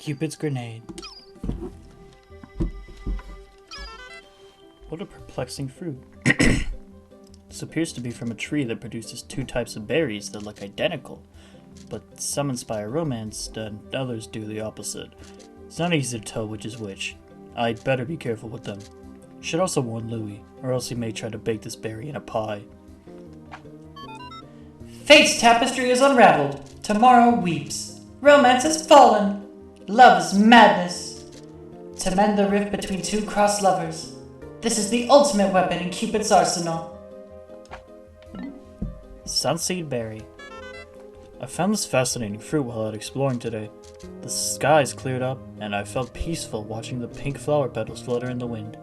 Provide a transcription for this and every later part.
Cupid's grenade. What a perplexing fruit. This appears to be from a tree that produces two types of berries that look identical, but some inspire romance and others do the opposite. It's not easy to tell which is which. I'd better be careful with them. Should also warn Louis, or else he may try to bake this berry in a pie. Fate's tapestry is unraveled. Tomorrow weeps. Romance has fallen. Love is madness. To mend the rift between two crossed lovers. This is the ultimate weapon in Cupid's arsenal. Sunseed berry. I found this fascinating fruit while out exploring today. The skies cleared up, and I felt peaceful watching the pink flower petals flutter in the wind.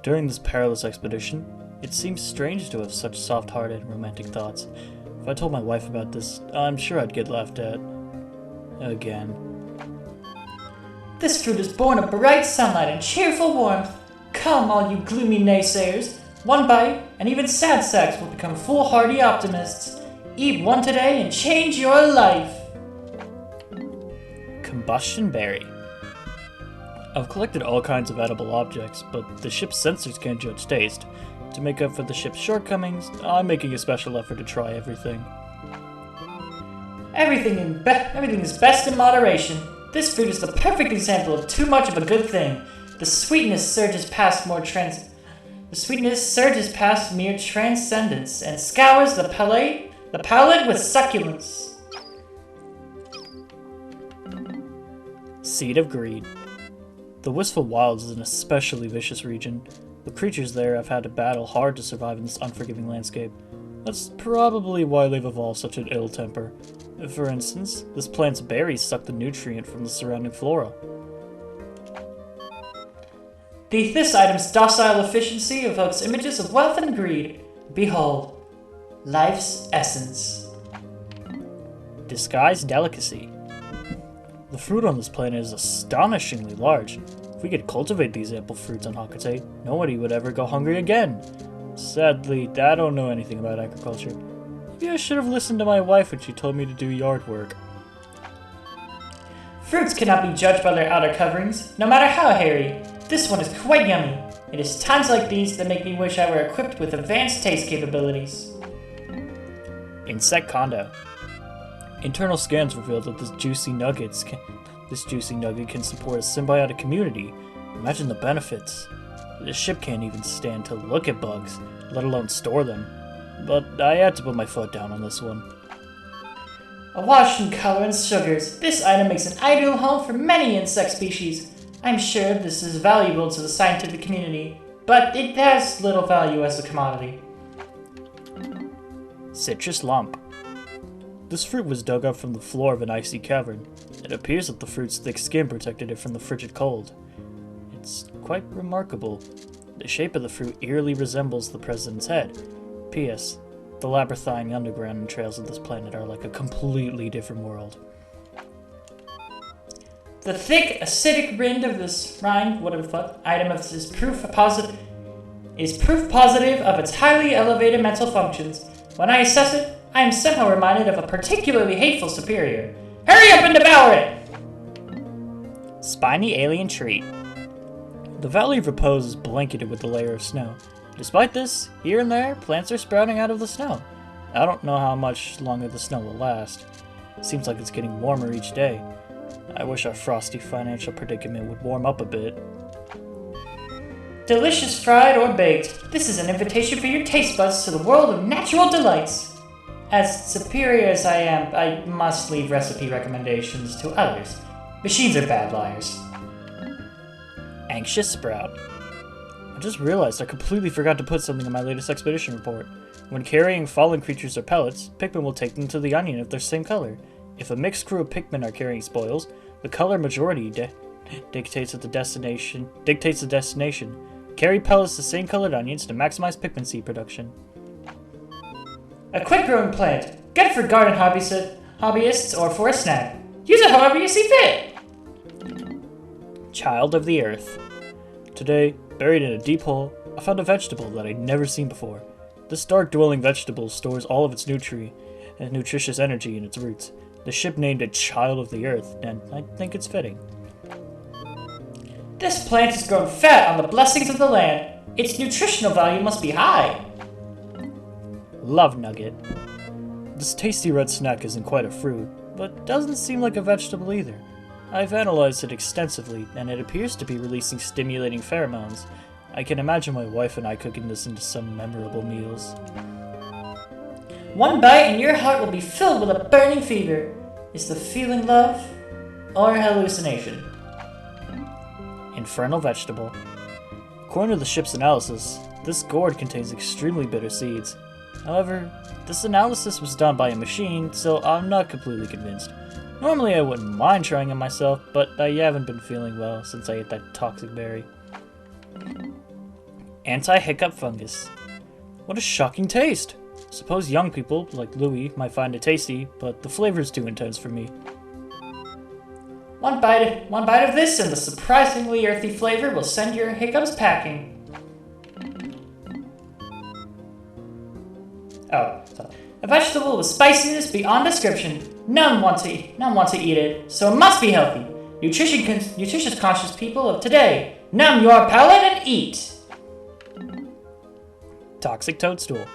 During this perilous expedition, it seems strange to have such soft-hearted and romantic thoughts. If I told my wife about this, I'm sure I'd get laughed at. Again. This fruit is born of bright sunlight and cheerful warmth. Come, all you gloomy naysayers. One bite, and even sad sacks will become foolhardy optimists. Eat one today and change your life. Combustion berry. I've collected all kinds of edible objects, but the ship's sensors can't judge taste. To make up for the ship's shortcomings, I'm making a special effort to try everything. Everything is best in moderation. This fruit is the perfect example of too much of a good thing. The sweetness surges past mere transcendence and scours the palate with succulence. Seed of greed. The Wistful Wilds is an especially vicious region. The creatures there have had to battle hard to survive in this unforgiving landscape. That's probably why they've evolved such an ill temper. For instance, this plant's berries suck the nutrient from the surrounding flora. This item's docile efficiency evokes images of wealth and greed. Behold, life's essence. Disguised delicacy. The fruit on this planet is astonishingly large. If we could cultivate these ample fruits on Hocotate, nobody would ever go hungry again. Sadly, I don't know anything about agriculture. Maybe I should have listened to my wife when she told me to do yard work. Fruits cannot be judged by their outer coverings, no matter how hairy. This one is quite yummy. It is times like these that make me wish I were equipped with advanced taste capabilities. Insect condo. Internal scans revealed that this juicy nugget can support a symbiotic community. Imagine the benefits. The ship can't even stand to look at bugs, let alone store them. But I had to put my foot down on this one. Awash in color and sugars, this item makes an ideal home for many insect species. I'm sure this is valuable to the scientific community, but it has little value as a commodity. Citrus lump. This fruit was dug up from the floor of an icy cavern. It appears that the fruit's thick skin protected it from the frigid cold. It's quite remarkable. The shape of the fruit eerily resembles the president's head. P.S. The labyrinthine underground trails of this planet are like a completely different world. The thick, acidic rind of this item is proof positive of its highly elevated mental functions. When I assess it, I am somehow reminded of a particularly hateful superior. Hurry up and devour it! Spiny alien tree. The Valley of Repose is blanketed with a layer of snow. Despite this, here and there, plants are sprouting out of the snow. I don't know how much longer the snow will last. It seems like it's getting warmer each day. I wish our frosty financial predicament would warm up a bit. Delicious fried or baked, this is an invitation for your taste buds to the world of natural delights. As superior as I am, I must leave recipe recommendations to others. Machines are bad liars. Anxious sprout. I just realized I completely forgot to put something in my latest expedition report. When carrying fallen creatures or pellets, Pikmin will take them to the onion if they're same color. If a mixed crew of Pikmin are carrying spoils, the color majority dictates the destination. Carry pellets to same colored onions to maximize Pikmin seed production. A quick-growing plant, good for garden hobbyists or for a snack. Use it however you see fit. Child of the Earth. Today, buried in a deep hole, I found a vegetable that I'd never seen before. This dark-dwelling vegetable stores all of its nutritious energy in its roots. The ship named it Child of the Earth, and I think it's fitting. This plant has grown fat on the blessings of the land. Its nutritional value must be high. Love nugget. This tasty red snack isn't quite a fruit, but doesn't seem like a vegetable either. I've analyzed it extensively, and it appears to be releasing stimulating pheromones. I can imagine my wife and I cooking this into some memorable meals. One bite and your heart will be filled with a burning fever. Is the feeling love or hallucination? Infernal vegetable. According to the ship's analysis, this gourd contains extremely bitter seeds. However, this analysis was done by a machine, so I'm not completely convinced. Normally I wouldn't mind trying it myself, but I haven't been feeling well since I ate that toxic berry. Anti-hiccup fungus. What a shocking taste! Suppose young people, like Louis, might find it tasty, but the flavor is too intense for me. One bite of this and the surprisingly earthy flavor will send your hiccups packing. Oh, sorry. A vegetable with spiciness beyond description. None want to eat it, so it must be healthy. Nutritious conscious people of today, numb your palate and eat. Toxic toadstool.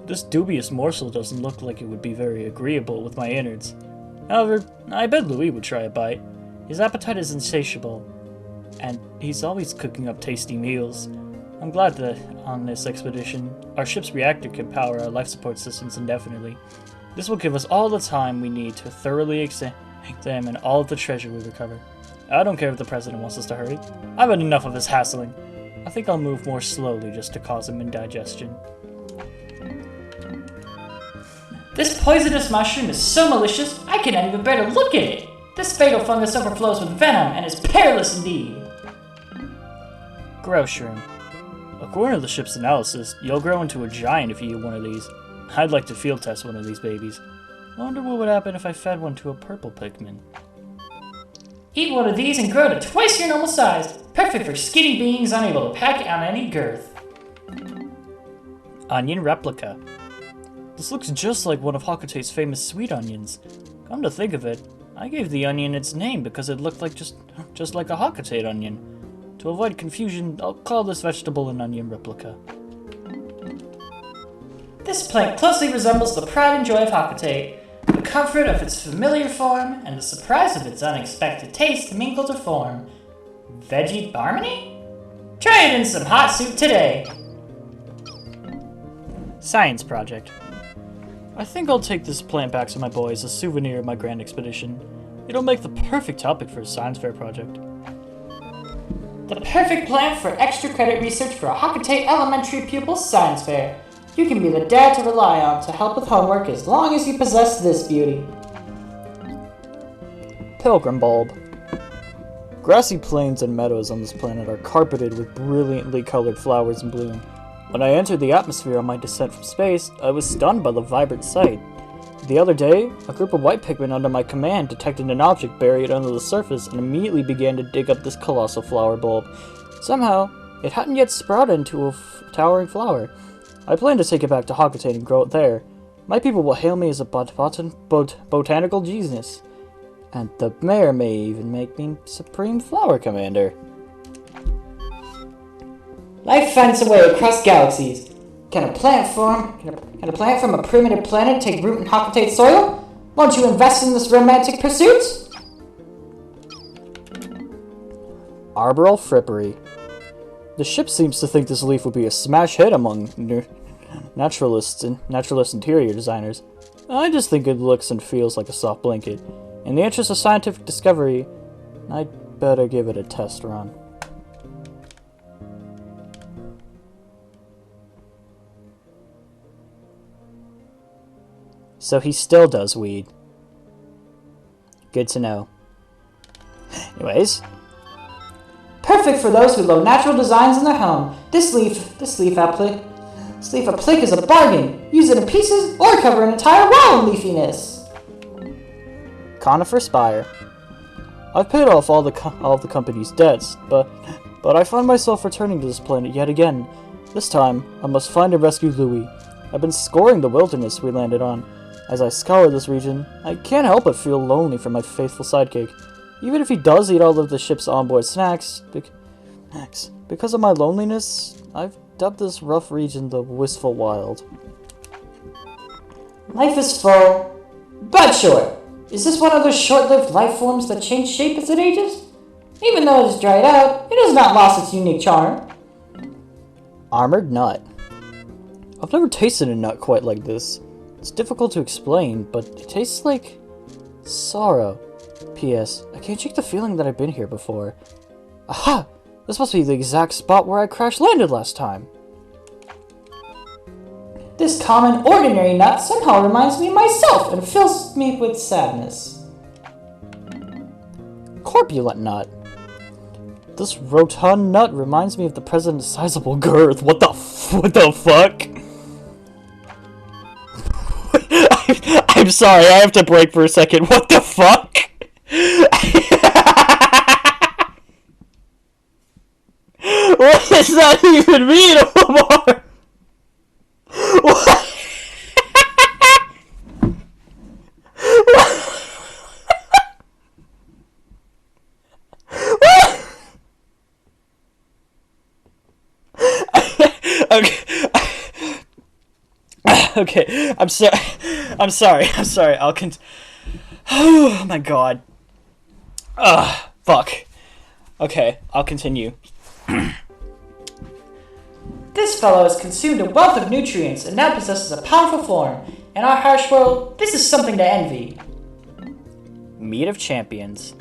This dubious morsel doesn't look like it would be very agreeable with my innards. However, I bet Louis would try a bite. His appetite is insatiable, and he's always cooking up tasty meals. I'm glad that on this expedition, our ship's reactor can power our life support systems indefinitely. This will give us all the time we need to thoroughly examine all of the treasure we recover. I don't care if the president wants us to hurry. I've had enough of his hassling. I think I'll move more slowly just to cause him indigestion. This poisonous mushroom is so malicious, I cannot even bear to look at it. This fatal fungus overflows with venom and is perilous indeed. Grow shroom. According to the ship's analysis, you'll grow into a giant if you eat one of these. I'd like to field test one of these babies. I wonder what would happen if I fed one to a purple Pikmin. Eat one of these and grow to twice your normal size. Perfect for skinny beings unable to pack on any girth. Onion replica. This looks just like one of Hocotate's famous sweet onions. Come to think of it, I gave the onion its name because it looked like just like a Hocotate onion. To avoid confusion, I'll call this vegetable an onion replica. This plant closely resembles the pride and joy of Hocotate. The comfort of its familiar form and the surprise of its unexpected taste mingle to form veggie barmony? Try it in some hot soup today. Science project. I think I'll take this plant back to my boys as a souvenir of my grand expedition. It'll make the perfect topic for a science fair project. The perfect plant for extra credit research for a Hocotate elementary pupil's science fair. You can be the dad to rely on to help with homework as long as you possess this beauty. Pilgrim bulb. Grassy plains and meadows on this planet are carpeted with brilliantly colored flowers in bloom. When I entered the atmosphere on my descent from space, I was stunned by the vibrant sight. The other day, a group of white Pikmin under my command detected an object buried under the surface and immediately began to dig up this colossal flower bulb. Somehow, it hadn't yet sprouted into a towering flower. I plan to take it back to Hocotate and grow it there. My people will hail me as a botanical genius. And the mayor may even make me Supreme Flower Commander. Life finds a way across galaxies. Can a plant from a primitive planet take root in Hocotate soil? Won't you invest in this romantic pursuit? Arboreal frippery. The ship seems to think this leaf would be a smash hit among naturalist interior designers. I just think it looks and feels like a soft blanket. In the interest of scientific discovery, I'd better give it a test run. So he still does weed. Good to know. Anyways. Perfect for those who love natural designs in their home. This leaf applique is a bargain. Use it in pieces or cover an entire wall in leafiness. Conifer spire. I've paid off all of the company's debts, but I find myself returning to this planet yet again. This time, I must find and rescue Louis. I've been scouring the wilderness we landed on. As I scour this region, I can't help but feel lonely for my faithful sidekick. Even if he does eat all of the ship's onboard snacks, because of my loneliness, I've dubbed this rough region the Wistful Wild. Life is full, but short. Is this one of those short-lived life forms that change shape as it ages? Even though it has dried out, it has not lost its unique charm. Armored nut. I've never tasted a nut quite like this. It's difficult to explain, but it tastes like sorrow. P.S. I can't shake the feeling that I've been here before. Aha! This must be the exact spot where I crash-landed last time. This common, ordinary nut somehow reminds me of myself and fills me with sadness. Corpulent nut. This rotund nut reminds me of the president's sizable girth. What the fuck? I'm sorry, I have to break for a second. What the fuck? What does that even mean, Olimar? What? Okay, I'm sorry. Oh my god. Fuck. Okay, I'll continue. This fellow has consumed a wealth of nutrients and now possesses a powerful form. In our harsh world, this is something to envy. Meat of champions.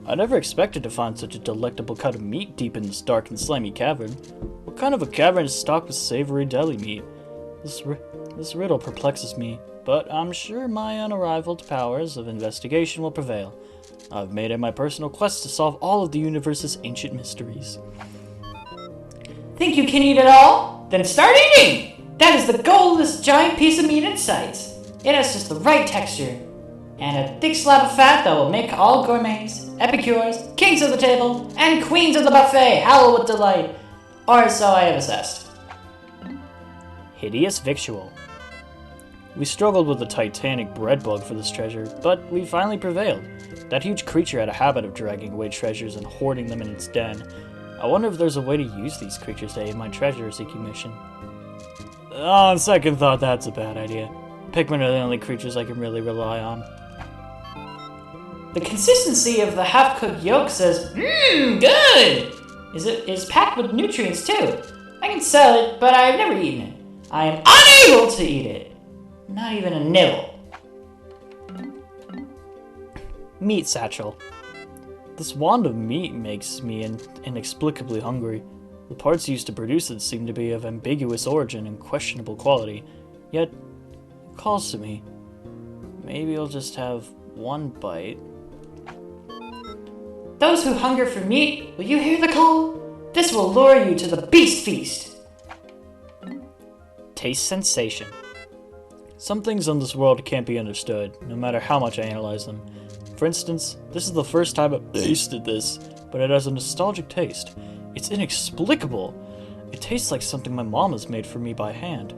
I never expected to find such a delectable cut of meat deep in this dark and slimy cavern. What kind of a cavern is stocked with savory deli meat? This riddle perplexes me, but I'm sure my unrivaled powers of investigation will prevail. I've made it my personal quest to solve all of the universe's ancient mysteries. Think you can eat it all? Then start eating! That is the goal of this giant piece of meat in sight. It has just the right texture. And a thick slab of fat that will make all gourmets, epicures, kings of the table, and queens of the buffet howl with delight. Or so I have assessed. Hideous victual. We struggled with the titanic bread bug for this treasure, but we finally prevailed. That huge creature had a habit of dragging away treasures and hoarding them in its den. I wonder if there's a way to use these creatures to aid my treasure-seeking mission. On second thought, that's a bad idea. Pikmin are the only creatures I can really rely on. The consistency of the half-cooked yolk says, good! Is packed with nutrients too. I can sell it, but I've never eaten it. I am unable to eat it. Not even a nibble. Meat satchel. This wand of meat makes me inexplicably hungry. The parts used to produce it seem to be of ambiguous origin and questionable quality, yet it calls to me. Maybe I'll just have one bite. Those who hunger for meat, will you hear the call? This will lure you to the beast feast. Taste sensation. Some things in this world can't be understood, no matter how much I analyze them. For instance, this is the first time I've tasted this, but it has a nostalgic taste. It's inexplicable. It tastes like something my mom has made for me by hand.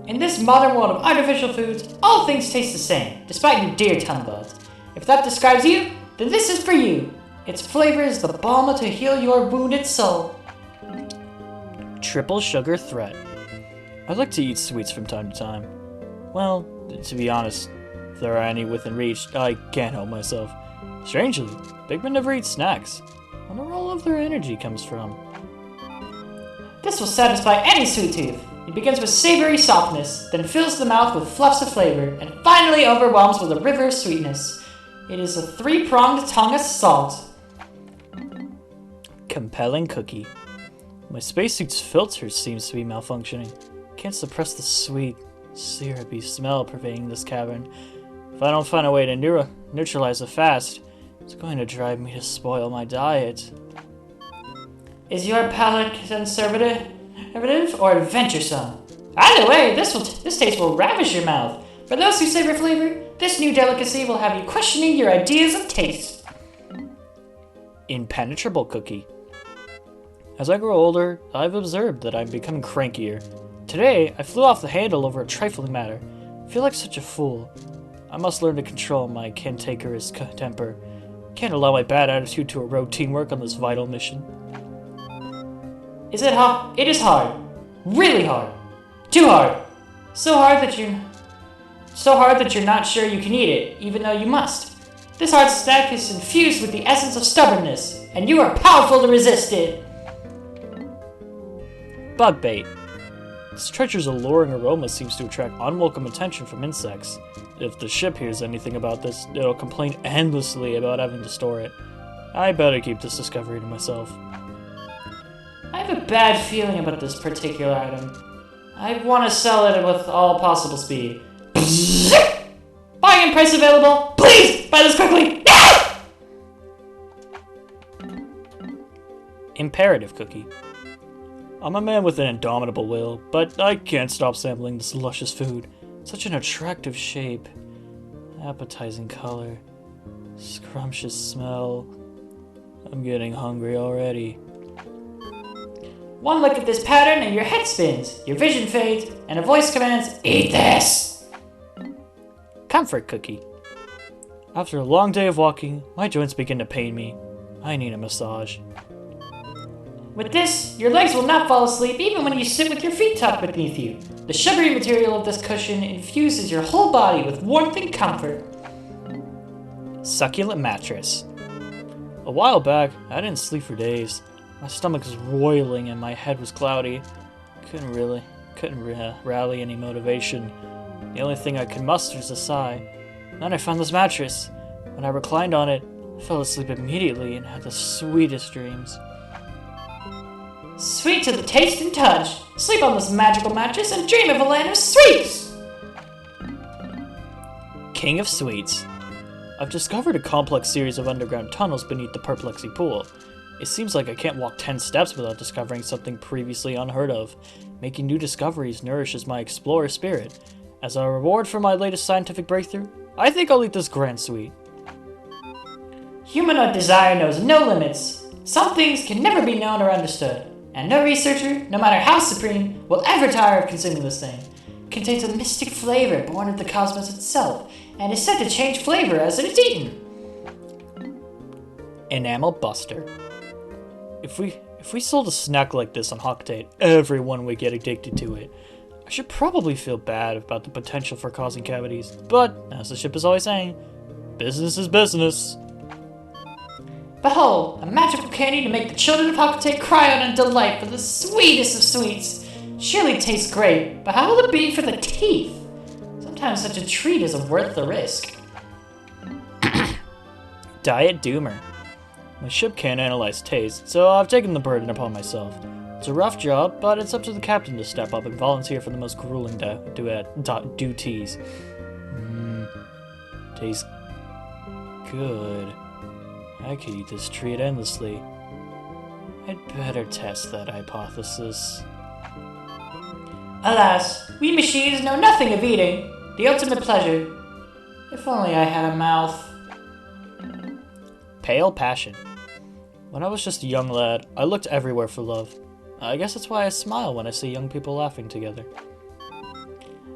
In this modern world of artificial foods, all things taste the same, despite your dear tongue buds. If that describes you, then this is for you. Its flavor is the balm to heal your wounded soul. Triple sugar threat. I like to eat sweets from time to time. Well, to be honest, if there are any within reach, I can't help myself. Strangely, Pikmin never eat snacks. I wonder where all of their energy comes from. This will satisfy any sweet tooth. It begins with savory softness, then fills the mouth with fluffs of flavor, and finally overwhelms with a river of sweetness. It is a three-pronged tongue of salt. Compelling cookie. My spacesuit's filter seems to be malfunctioning. Can't suppress the sweet, syrupy smell pervading this cavern. If I don't find a way to neutralize it fast, it's going to drive me to spoil my diet. Is your palate conservative or adventuresome? Either way, this taste will ravish your mouth. For those who savor flavor, this new delicacy will have you questioning your ideas of taste. Impenetrable cookie. As I grow older, I've observed that I'm becoming crankier. Today, I flew off the handle over a trifling matter. I feel like such a fool. I must learn to control my cantankerous temper. Can't allow my bad attitude to erode teamwork on this vital mission. Is it hard? It is hard. Really hard. Too hard. So hard that you're not sure you can eat it, even though you must. This hard snack is infused with the essence of stubbornness, and you are powerful to resist it. Bug bait. This treasure's alluring aroma seems to attract unwelcome attention from insects. If the ship hears anything about this, it'll complain endlessly about having to store it. I better keep this discovery to myself. I have a bad feeling about this particular item. I want to sell it with all possible speed. Bargain price available! Please! Buy this quickly! Imperative cookie. I'm a man with an indomitable will, but I can't stop sampling this luscious food. Such an attractive shape, appetizing color, scrumptious smell. I'm getting hungry already. One look at this pattern and your head spins, your vision fades, and a voice commands, "Eat this!" Comfort cookie. After a long day of walking, my joints begin to pain me. I need a massage. With this, your legs will not fall asleep even when you sit with your feet tucked beneath you. The sugary material of this cushion infuses your whole body with warmth and comfort. Succulent mattress. A while back, I didn't sleep for days. My stomach was roiling and my head was cloudy. Couldn't rally any motivation. The only thing I could muster is a sigh. Then I found this mattress. When I reclined on it, I fell asleep immediately and had the sweetest dreams. Sweet to the taste and touch. Sleep on this magical mattress and dream of a land of sweets! King of Sweets. I've discovered a complex series of underground tunnels beneath the perplexing pool. It seems like I can't walk 10 steps without discovering something previously unheard of. Making new discoveries nourishes my explorer spirit. As a reward for my latest scientific breakthrough, I think I'll eat this grand sweet. Humanoid desire knows no limits. Some things can never be known or understood, and no researcher, no matter how supreme, will ever tire of consuming this thing. It contains a mystic flavor born of the cosmos itself, and is said to change flavor as it is eaten. Enamel Buster. If we sold a snack like this on Hocotate, everyone would get addicted to it. I should probably feel bad about the potential for causing cavities, but as the ship is always saying, business is business. Behold, a magical candy to make the children of Hocotate cry out in delight for the sweetest of sweets. Surely it tastes great, but how will it be for the teeth? Sometimes such a treat isn't worth the risk. Diet Doomer. My ship can't analyze taste, so I've taken the burden upon myself. It's a rough job, but it's up to the captain to step up and volunteer for the most grueling duties. Tastes good. I could eat this treat endlessly. I'd better test that hypothesis. Alas, we machines know nothing of eating. The ultimate pleasure. If only I had a mouth. Pale Passion. When I was just a young lad, I looked everywhere for love. I guess that's why I smile when I see young people laughing together.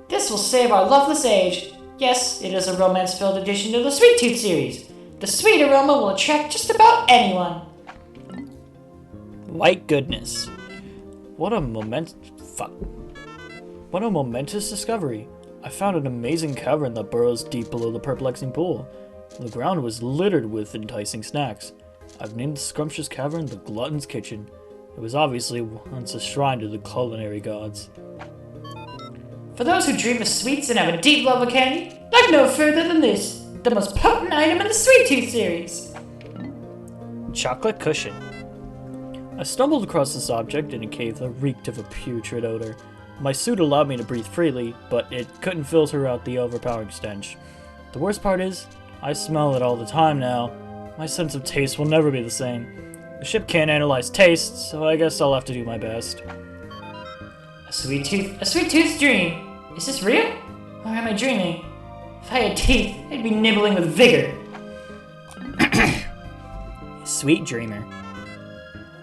This will save our loveless age. Yes, it is a romance-filled addition to the Sweet Tooth series. The sweet aroma will attract just about anyone. White goodness. What a momentous discovery. I found an amazing cavern that burrows deep below the perplexing pool. The ground was littered with enticing snacks. I've named the scrumptious cavern the Glutton's Kitchen. It was obviously once a shrine to the culinary gods. For those who dream of sweets and have a deep love of candy, look no further than this. The most potent item in the Sweet Tooth series. Chocolate cushion. I stumbled across this object in a cave that reeked of a putrid odor. My suit allowed me to breathe freely, but it couldn't filter out the overpowering stench. The worst part is, I smell it all the time now. My sense of taste will never be the same. The ship can't analyze taste, so I guess I'll have to do my best. A sweet tooth's dream. Is this real? Or am I dreaming? If I had teeth, I'd be nibbling with vigor. Sweet dreamer.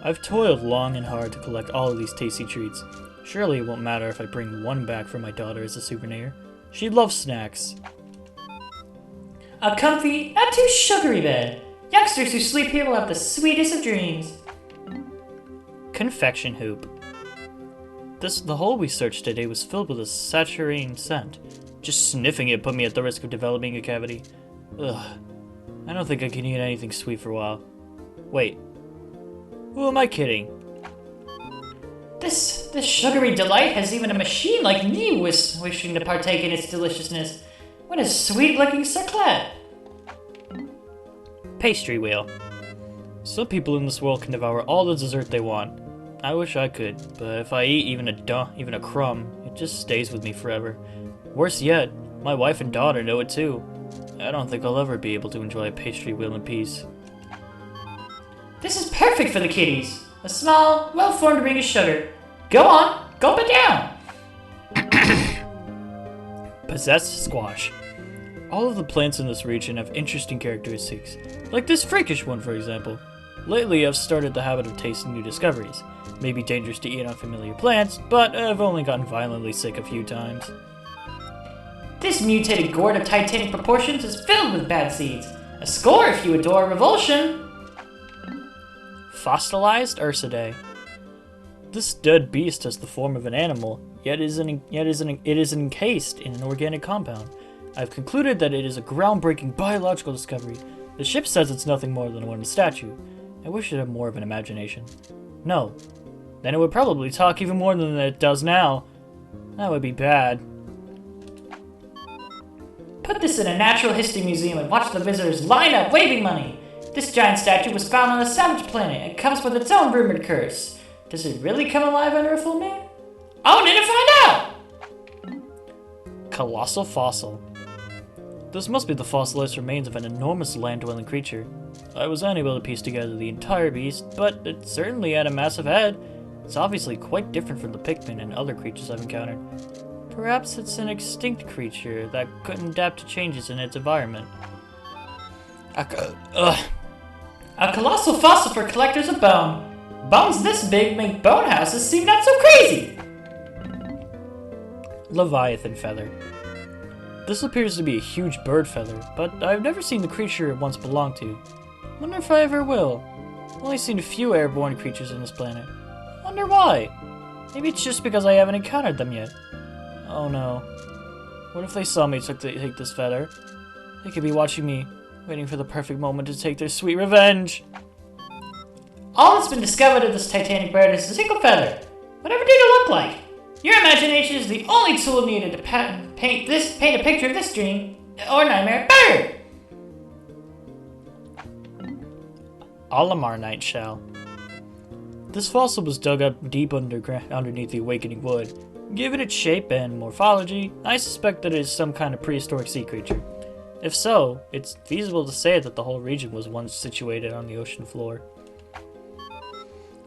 I've toiled long and hard to collect all of these tasty treats. Surely it won't matter if I bring one back for my daughter as a souvenir. She loves snacks. A comfy, not too sugary bed. Youngsters who sleep here will have the sweetest of dreams. Confection hoop. The hole we searched today was filled with a saturating scent. Just sniffing it put me at the risk of developing a cavity. Ugh. I don't think I can eat anything sweet for a while. Wait. Who am I kidding? This sugary delight has even a machine like me wishing to partake in its deliciousness. What a sweet-looking circlet! Pastry wheel. Some people in this world can devour all the dessert they want. I wish I could, but if I eat even a crumb, it just stays with me forever. Worse yet, my wife and daughter know it too. I don't think I'll ever be able to enjoy a pastry wheel in peace. This is perfect for the kiddies. A small, well-formed ring of sugar. Go on, gulp it down! Possessed squash. All of the plants in this region have interesting characteristics, like this freakish one for example. Lately I've started the habit of tasting new discoveries. May be dangerous to eat unfamiliar plants, but I've only gotten violently sick a few times. This mutated gourd of titanic proportions is filled with bad seeds. A score if you adore revulsion! Fossilized Ursidae. This dead beast has the form of an animal, yet it is encased in an organic compound. I've concluded that it is a groundbreaking biological discovery. The ship says it's nothing more than a wooden statue. I wish it had more of an imagination. No. Then it would probably talk even more than it does now. That would be bad. Put this in a natural history museum and watch the visitors line up waving money. This giant statue was found on a savage planet and comes with its own rumored curse. Does it really come alive under a full moon? Own it and find out! Colossal fossil. This must be the fossilized remains of an enormous land-dwelling creature. I was unable to piece together the entire beast, but it certainly had a massive head. It's obviously quite different from the Pikmin and other creatures I've encountered. Perhaps it's an extinct creature that couldn't adapt to changes in its environment. A colossal fossil for collectors of bone. Bones this big make bone houses seem not so crazy. Leviathan feather. This appears to be a huge bird feather, but I've never seen the creature it once belonged to. Wonder if I ever will. I've only seen a few airborne creatures on this planet. Wonder why? Maybe it's just because I haven't encountered them yet. Oh no. What if they saw me take this feather? They could be watching me, waiting for the perfect moment to take their sweet revenge. All that's been discovered of this titanic bird is a single feather. Whatever did it look like? Your imagination is the only tool needed to paint a picture of this dream or nightmare bird. Olimar night shell. This fossil was dug up deep underneath the awakening wood. Given its shape and morphology, I suspect that it is some kind of prehistoric sea creature. If so, it's feasible to say that the whole region was once situated on the ocean floor.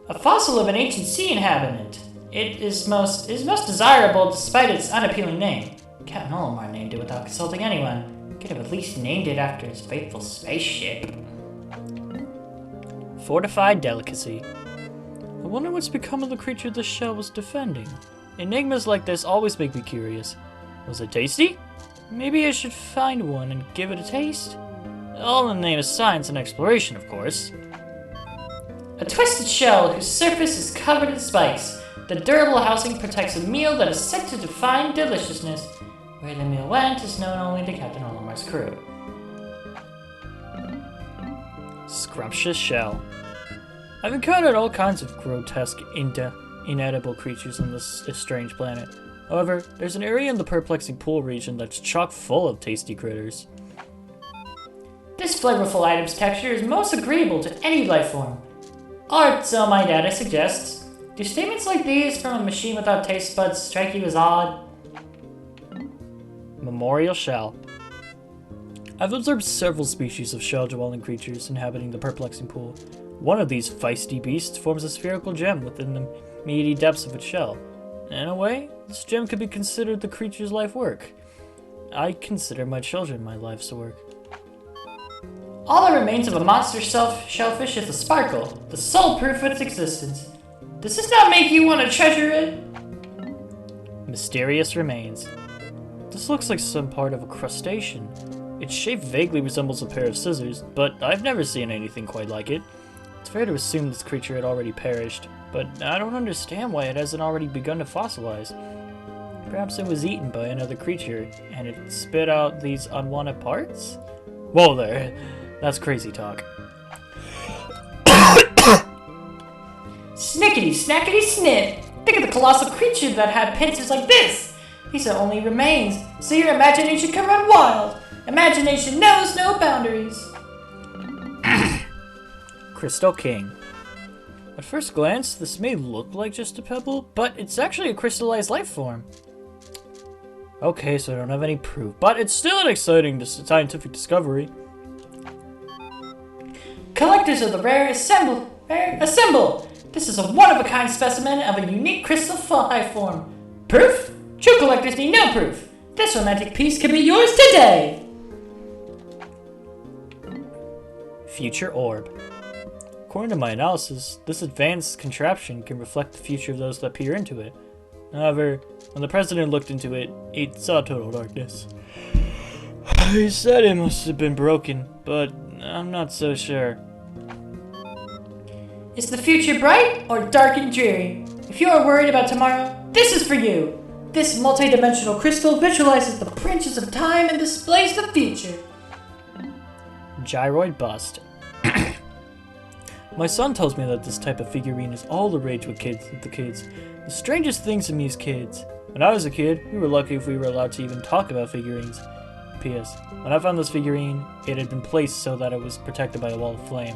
A fossil of an ancient sea inhabitant. It is most desirable despite its unappealing name. Captain Olimar named it without consulting anyone. Could have at least named it after his faithful spaceship. Fortified delicacy. I wonder what's become of the creature this shell was defending. Enigmas like this always make me curious. Was it tasty? Maybe I should find one and give it a taste? All in the name of science and exploration, of course. A twisted shell whose surface is covered in spikes. The durable housing protects a meal that is said to define deliciousness. Where the meal went is known only to Captain Olimar's crew. Scrumptious shell. I've encountered all kinds of grotesque, inedible creatures on this strange planet. However, there's an area in the perplexing pool region that's chock full of tasty critters. This flavorful item's texture is most agreeable to any life form. Or so my data suggests. Do statements like these from a machine without taste buds strike you as odd? Memorial shell. I've observed several species of shell-dwelling creatures inhabiting the perplexing pool. One of these feisty beasts forms a spherical gem within the meaty depths of its shell. In a way, this gem could be considered the creature's life work. I consider my children my life's work. All that remains of a monster shellfish is the sparkle, the sole proof of its existence. Does this not make you want to treasure it? Mysterious remains. This looks like some part of a crustacean. Its shape vaguely resembles a pair of scissors, but I've never seen anything quite like it. It's fair to assume this creature had already perished, but I don't understand why it hasn't already begun to fossilize. Perhaps it was eaten by another creature, and it spit out these unwanted parts? Whoa there, that's crazy talk. Snickety, snackety, snip! Think of the colossal creature that had pincers like this! These are only remains, so your imagination can run wild! Imagination knows no boundaries! Crystal King. At first glance, this may look like just a pebble, but it's actually a crystallized life form. Okay, so I don't have any proof, but it's still an exciting scientific discovery. Collectors of the rare assemble! This is a one-of-a-kind specimen of a unique crystal life form. Proof? True collectors need no proof. This romantic piece could be yours today! Future Orb. According to my analysis, this advanced contraption can reflect the future of those that peer into it. However, when the president looked into it, he saw total darkness. He said it must have been broken, but I'm not so sure. Is the future bright or dark and dreary? If you are worried about tomorrow, this is for you! This multi-dimensional crystal visualizes the branches of time and displays the future. Gyroid Bust. My son tells me that this type of figurine is all the rage with the kids. The strangest things amuse kids. When I was a kid, we were lucky if we were allowed to even talk about figurines. P.S. When I found this figurine, it had been placed so that it was protected by a wall of flame.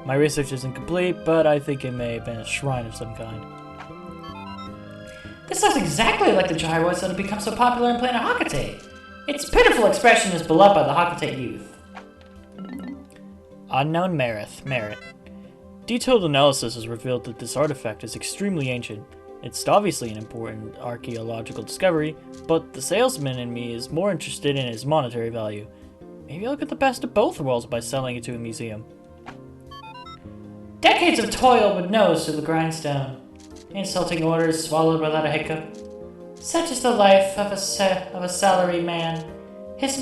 My research isn't complete, but I think it may have been a shrine of some kind. This looks exactly like the gyroids that have become so popular in Planet Hocotate. Its pitiful expression is beloved by the Hocotate youth. Unknown Merit. Detailed analysis has revealed that this artifact is extremely ancient. It's obviously an important archaeological discovery, but the salesman in me is more interested in its monetary value. Maybe I'll get the best of both worlds by selling it to a museum. Decades of toil with nose to the grindstone. Insulting orders swallowed without a hiccup. Such is the life of a salaried man. His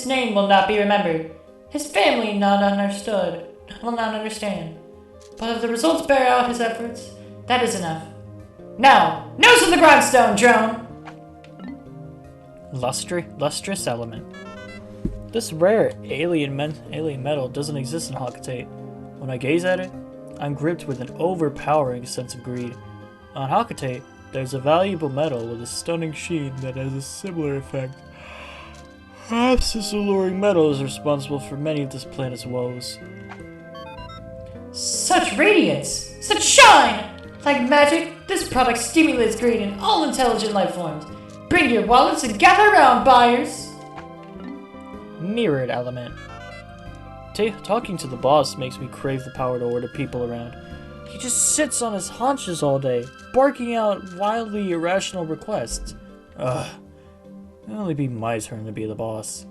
name will not be remembered. His family will not understand. But if the results bear out his efforts, that is enough. Now, nose to the grindstone, drone! Lustrous Element. This rare alien metal doesn't exist in Hocotate. When I gaze at it, I'm gripped with an overpowering sense of greed. On Hocotate, there's a valuable metal with a stunning sheen that has a similar effect. Perhaps this alluring metal is responsible for many of this planet's woes. Such radiance! Such shine! Like magic, this product stimulates greed in all intelligent life forms. Bring your wallets and gather around, buyers! Mirrored Element. Talking to the boss makes me crave the power to order people around. He just sits on his haunches all day, barking out wildly irrational requests. Ugh. It'll only be my turn to be the boss.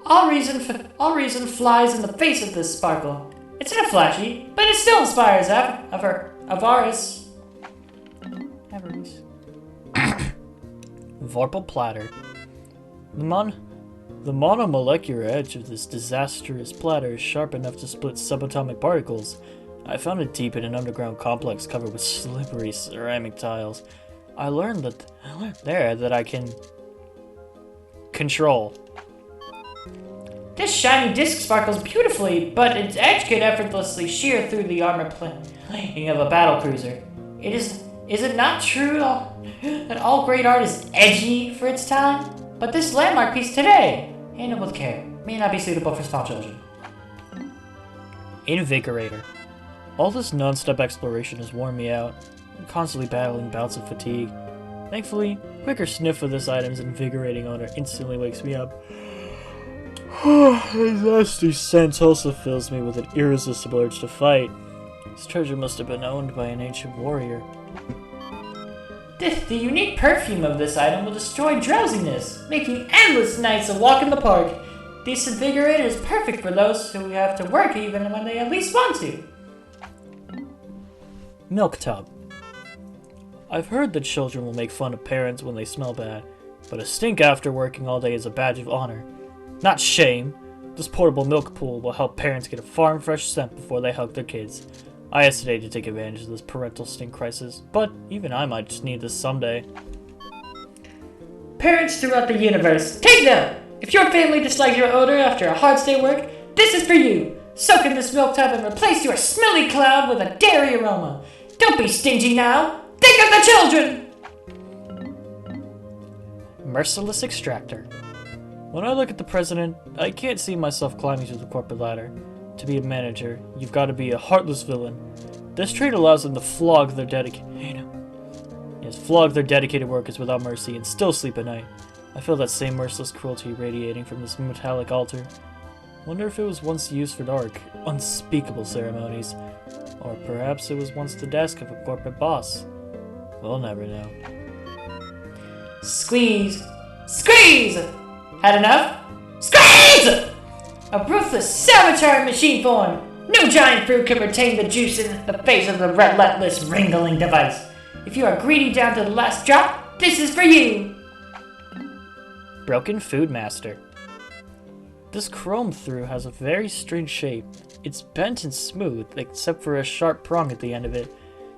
All reason flies in the face of this sparkle. It's not flashy, but it still inspires avarice. Vorpal Platter. The monomolecular edge of this disastrous platter is sharp enough to split subatomic particles. I found it deep in an underground complex covered with slippery ceramic tiles. I learned that I can control. This shiny disc sparkles beautifully, but its edge could effortlessly shear through the armor plating of a battlecruiser. Is it not true that all great art is edgy for its time? But this landmark piece today, handled with care, may not be suitable for small children. Invigorator. All this non-stop exploration has worn me out. I'm constantly battling bouts of fatigue. Thankfully, a quicker sniff of this item's invigorating odor instantly wakes me up. His nasty scent also fills me with an irresistible urge to fight. This treasure must have been owned by an ancient warrior. The unique perfume of this item will destroy drowsiness, making endless nights a walk in the park. This invigorator is perfect for those who have to work even when they at least want to. Milk Tub. I've heard that children will make fun of parents when they smell bad, but a stink after working all day is a badge of honor. Not shame. This portable milk pool will help parents get a farm fresh scent before they hug their kids. I hesitate to take advantage of this parental stink crisis, but even I might just need this someday. Parents throughout the universe, take note! If your family dislikes your odor after a hard day at work, this is for you! Soak in this milk tub and replace your smelly cloud with a dairy aroma. Don't be stingy now! Think of the children! Merciless Extractor. When I look at the president, I can't see myself climbing through the corporate ladder. To be a manager, you've got to be a heartless villain. This trait allows them to flog their dedicated workers without mercy and still sleep at night. I feel that same merciless cruelty radiating from this metallic altar. Wonder if it was once used for dark, unspeakable ceremonies. Or perhaps it was once the desk of a corporate boss. We'll never know. Squeeze! Squeeze! Had enough? Squeeze! A ruthless, salvatore machine form! No giant fruit can retain the juice in the face of the relentless wrangling device. If you are greedy down to the last drop, this is for you! Broken Food Master. This chrome through has a very strange shape. It's bent and smooth, except for a sharp prong at the end of it.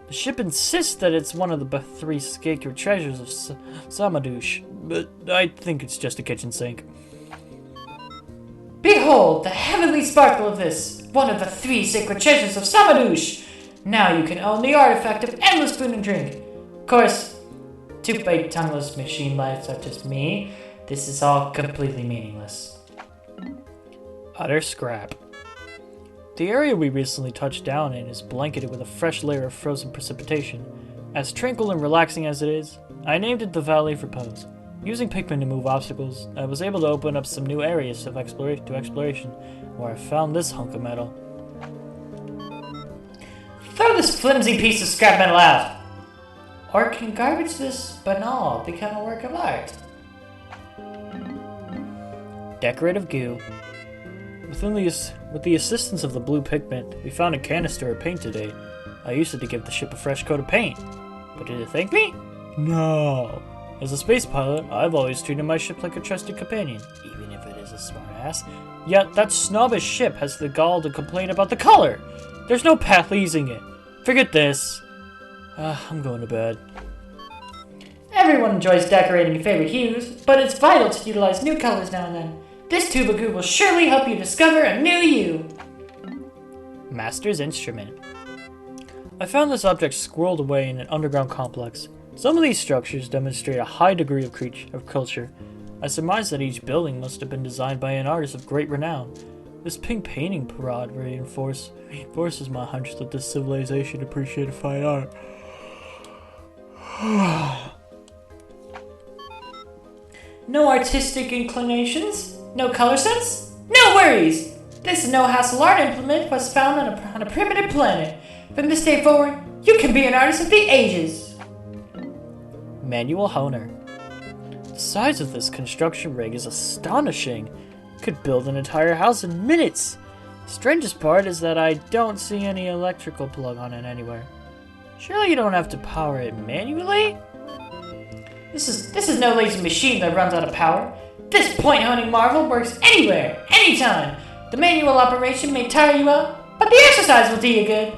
The ship insists that it's one of the three sacred treasures of Samadouche, but I think it's just a kitchen sink. Behold, the heavenly sparkle of this, one of the three sacred treasures of Samadouche! Now you can own the artifact of endless food and drink. Of course, to a tongueless machine life such as me, this is all completely meaningless. Utter scrap. The area we recently touched down in is blanketed with a fresh layer of frozen precipitation. As tranquil and relaxing as it is, I named it the Valley of Repose. Using Pikmin to move obstacles, I was able to open up some new areas of exploration, where I found this hunk of metal. Throw this flimsy piece of scrap metal out! Or can garbage this banal become a work of art? Decorative goo. With the assistance of the blue pigment, we found a canister of paint today. I used it to give the ship a fresh coat of paint. But did it thank me? No. As a space pilot, I've always treated my ship like a trusted companion, even if it is a smartass. Yet that snobbish ship has the gall to complain about the color. There's no path pleasing it. Forget this. I'm going to bed. Everyone enjoys decorating favorite hues, but it's vital to utilize new colors now and then. This tube of goo will surely help you discover a new you. Master's Instrument. I found this object squirreled away in an underground complex. Some of these structures demonstrate a high degree of culture. I surmise that each building must have been designed by an artist of great renown. This pink painting parade reinforces my hunch that this civilization appreciated fine art. No artistic inclinations? No color sense? No worries! This no-hassle art implement was found on a primitive planet. From this day forward, you can be an artist of the ages! Manual Honer. The size of this construction rig is astonishing. Could build an entire house in minutes. The strangest part is that I don't see any electrical plug on it anywhere. Surely you don't have to power it manually? This is no lazy machine that runs out of power. This point-honing marvel works anywhere, anytime. The manual operation may tire you out, but the exercise will do you good.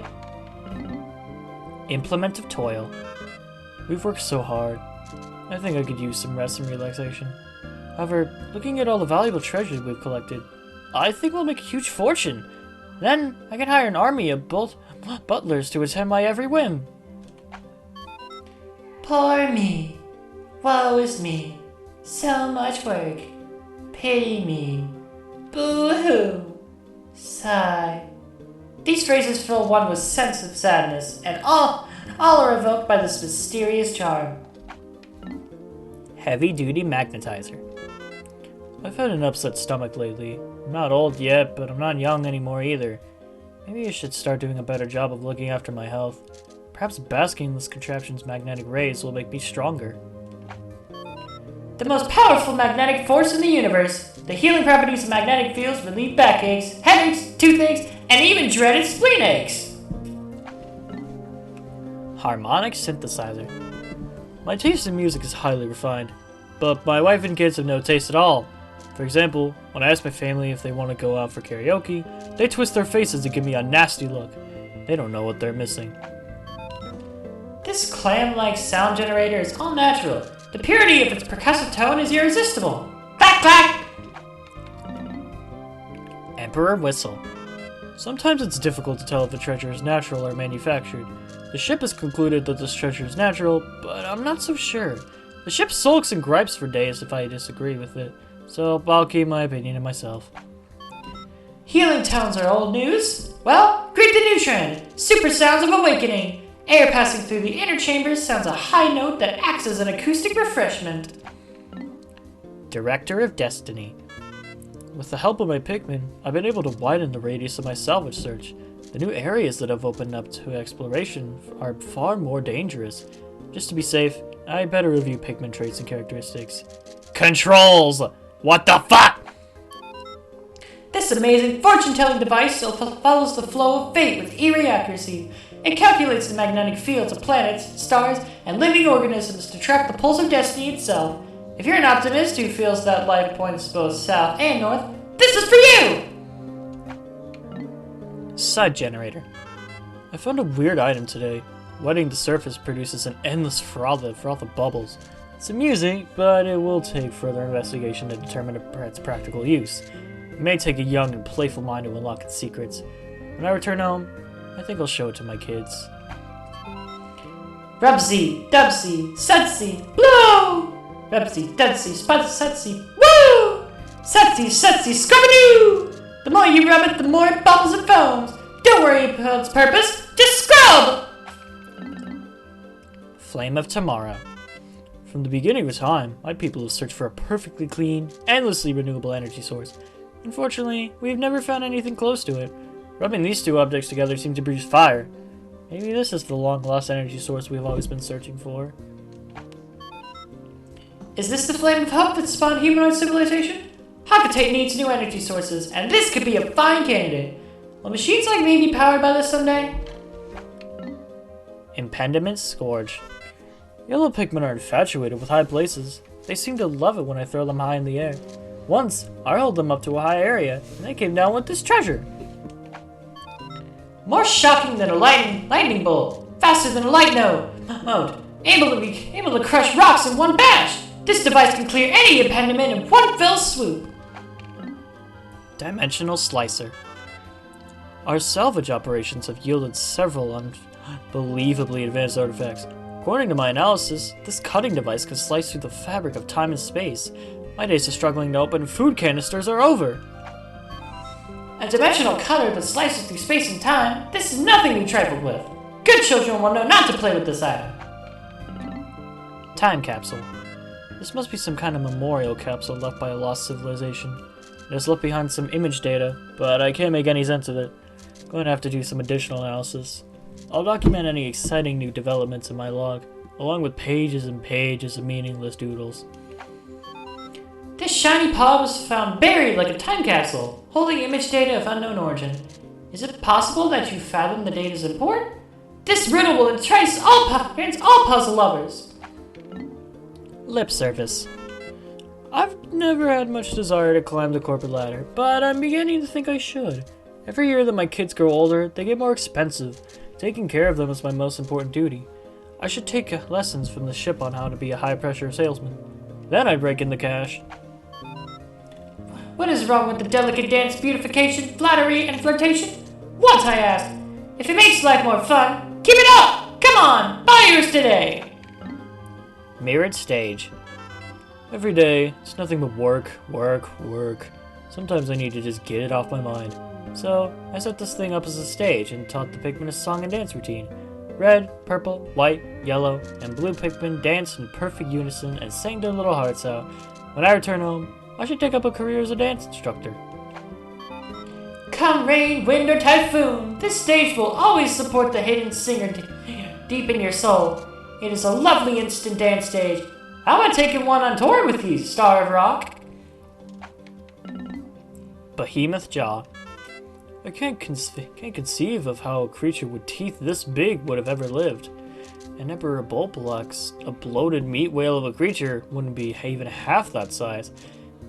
Implement of Toil. We've worked so hard. I think I could use some rest and relaxation. However, looking at all the valuable treasures we've collected, I think we'll make a huge fortune. Then I can hire an army of butlers to attend my every whim. Poor me. Woe is me. So much work. Pity me. Boo-hoo. Sigh. These phrases fill one with sense of sadness, and all are evoked by this mysterious charm. Heavy-duty magnetizer. I've had an upset stomach lately. I'm not old yet, but I'm not young anymore either. Maybe I should start doing a better job of looking after my health. Perhaps basking in this contraption's magnetic rays will make me stronger. The most powerful magnetic force in the universe. The healing properties of magnetic fields relieve backaches, headaches, toothaches, and even dreaded spleen aches. Harmonic synthesizer. My taste in music is highly refined, but my wife and kids have no taste at all. For example, when I ask my family if they want to go out for karaoke, they twist their faces to give me a nasty look. They don't know what they're missing. This clam-like sound generator is all natural. The purity of its percussive tone is irresistible. Clack clack! Emperor Whistle. Sometimes it's difficult to tell if a treasure is natural or manufactured. The ship has concluded that this treasure is natural, but I'm not so sure. The ship sulks and gripes for days if I disagree with it, so I'll keep my opinion to myself. Healing tones are old news. Well, greet the new trend. Super sounds of awakening. Air passing through the inner chambers sounds a high note that acts as an acoustic refreshment. Director of Destiny. With the help of my Pikmin, I've been able to widen the radius of my salvage search. The new areas that have opened up to exploration are far more dangerous. Just to be safe, I better review Pikmin traits and characteristics. Controls! What the fuck? This amazing fortune-telling device follows the flow of fate with eerie accuracy. It calculates the magnetic fields of planets, stars, and living organisms to track the pulse of destiny itself. If you're an optimist who feels that life points both south and north, this is for you! Side generator. I found a weird item today. Wetting the surface produces an endless froth of bubbles. It's amusing, but it will take further investigation to determine its practical use. It may take a young and playful mind to unlock its secrets. When I return home, I think I'll show it to my kids. Rubsy, dubsy, sudsy, blow! Rubsy, dubsy, sudsy, woo! Sudsy, scrub-a-doo! The more you rub it, the more it bubbles and foams. Don't worry about its purpose, just scrub! Flame of Tomorrow. From the beginning of time, my people have searched for a perfectly clean, endlessly renewable energy source. Unfortunately, we've never found anything close to it. Rubbing these two objects together seems to produce fire. Maybe this is the long-lost energy source we've always been searching for. Is this the flame of hope that spawned humanoid civilization? Hocotate needs new energy sources, and this could be a fine candidate. Will machines like me be powered by this someday? Impediment Scourge. Yellow Pikmin are infatuated with high places. They seem to love it when I throw them high in the air. Once, I held them up to a high area, and they came down with this treasure. More shocking than a lightning bolt. Faster than a light mode. Able to crush rocks in one bash. This device can clear any impediment in one fell swoop. Dimensional Slicer. Our salvage operations have yielded several unbelievably advanced artifacts. According to my analysis, this cutting device can slice through the fabric of time and space. My days of struggling to open food canisters are over. A dimensional cutter that slices through space and time, this is nothing to be trifled with. Good children will know not to play with this item. Time Capsule. This must be some kind of memorial capsule left by a lost civilization. It has left behind some image data, but I can't make any sense of it. I'm going to have to do some additional analysis. I'll document any exciting new developments in my log, along with pages and pages of meaningless doodles. This shiny paw was found buried like a time capsule, holding image data of unknown origin. Is it possible that you fathomed the data's import? This riddle will entice all puzzle lovers. Lip service. I've never had much desire to climb the corporate ladder, but I'm beginning to think I should. Every year that my kids grow older, they get more expensive. Taking care of them is my most important duty. I should take lessons from the ship on how to be a high-pressure salesman. Then I'd rake in the cash. What is wrong with the delicate dance, beautification, flattery, and flirtation? What, I ask? If it makes life more fun, keep it up! Come on, buy yours today! Mirrored stage. Every day, it's nothing but work, work, work. Sometimes I need to just get it off my mind. So, I set this thing up as a stage and taught the Pikmin a song and dance routine. Red, purple, white, yellow, and blue Pikmin danced in perfect unison and sang their little hearts out. When I return home, I should take up a career as a dance instructor. Come rain, wind, or typhoon, this stage will always support the hidden singer deep in your soul. It is a lovely instant dance stage. How about taking one on tour with you, Star of Rock? Behemoth Jaw. I can't conceive of how a creature with teeth this big would have ever lived. An Emperor Bulbulax, a bloated meat whale of a creature, wouldn't be even half that size.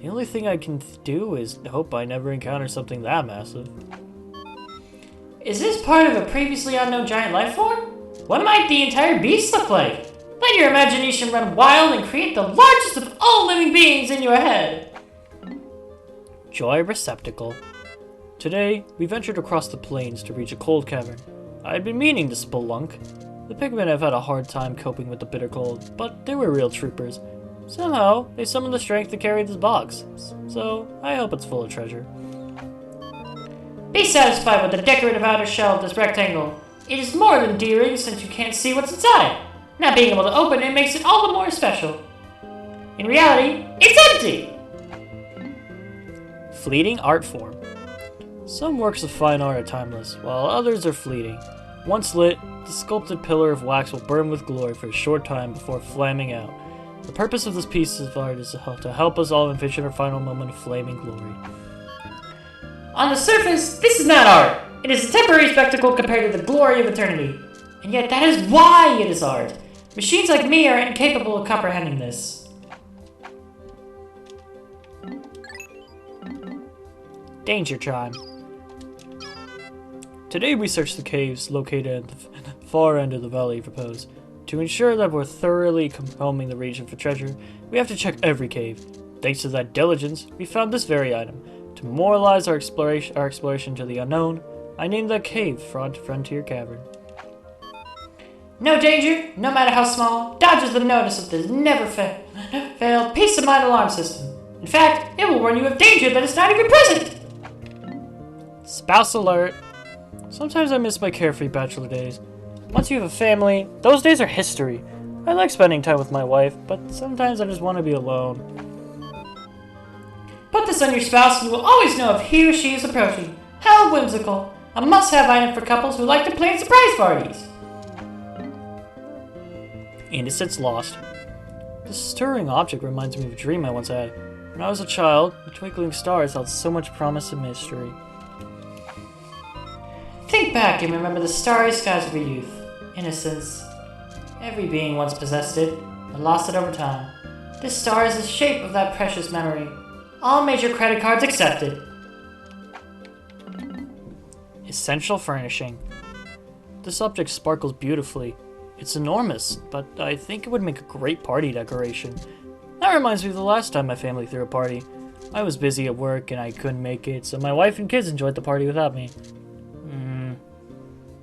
The only thing I can do is hope I never encounter something that massive. Is this part of a previously unknown giant life form? What might the entire beast look like? Let your imagination run wild and create the largest of all living beings in your head. Joy receptacle. Today, we ventured across the plains to reach a cold cavern. I had been meaning to spelunk. The Pikmin have had a hard time coping with the bitter cold, but they were real troopers. Somehow, they summoned the strength to carry this box, so I hope it's full of treasure. Be satisfied with the decorative outer shell of this rectangle. It is more than endearing since you can't see what's inside. Not being able to open it makes it all the more special. In reality, it's empty! Fleeting art form. Some works of fine art are timeless, while others are fleeting. Once lit, the sculpted pillar of wax will burn with glory for a short time before flaming out. The purpose of this piece of art is to help us all envision our final moment of flaming glory. On the surface, this is not art. It is a temporary spectacle compared to the glory of eternity. And yet that is why it is art. Machines like me are incapable of comprehending this. Danger chime. Today we searched the caves located at the far end of the Valley of Repose. To ensure that we're thoroughly combing the region for treasure, we have to check every cave. Thanks to that diligence, we found this very item. To memorialize our exploration to the unknown, I named that cave Frontier Cavern. No danger, no matter how small, dodges the notice of this never-fail peace of mind alarm system. In fact, it will warn you of danger that is not even present. Spouse alert. Sometimes I miss my carefree bachelor days. Once you have a family, those days are history. I like spending time with my wife, but sometimes I just want to be alone. Put this on your spouse and you will always know if he or she is approaching. How whimsical. A must-have item for couples who like to plan surprise parties. Innocence lost. This stirring object reminds me of a dream I once had. When I was a child, the twinkling stars held so much promise and mystery. Think back and remember the starry skies of your youth. Innocence. Every being once possessed it, but lost it over time. This star is the shape of that precious memory. All major credit cards accepted. Essential furnishing. This object sparkles beautifully. It's enormous, but I think it would make a great party decoration. That reminds me of the last time my family threw a party. I was busy at work and I couldn't make it, so my wife and kids enjoyed the party without me.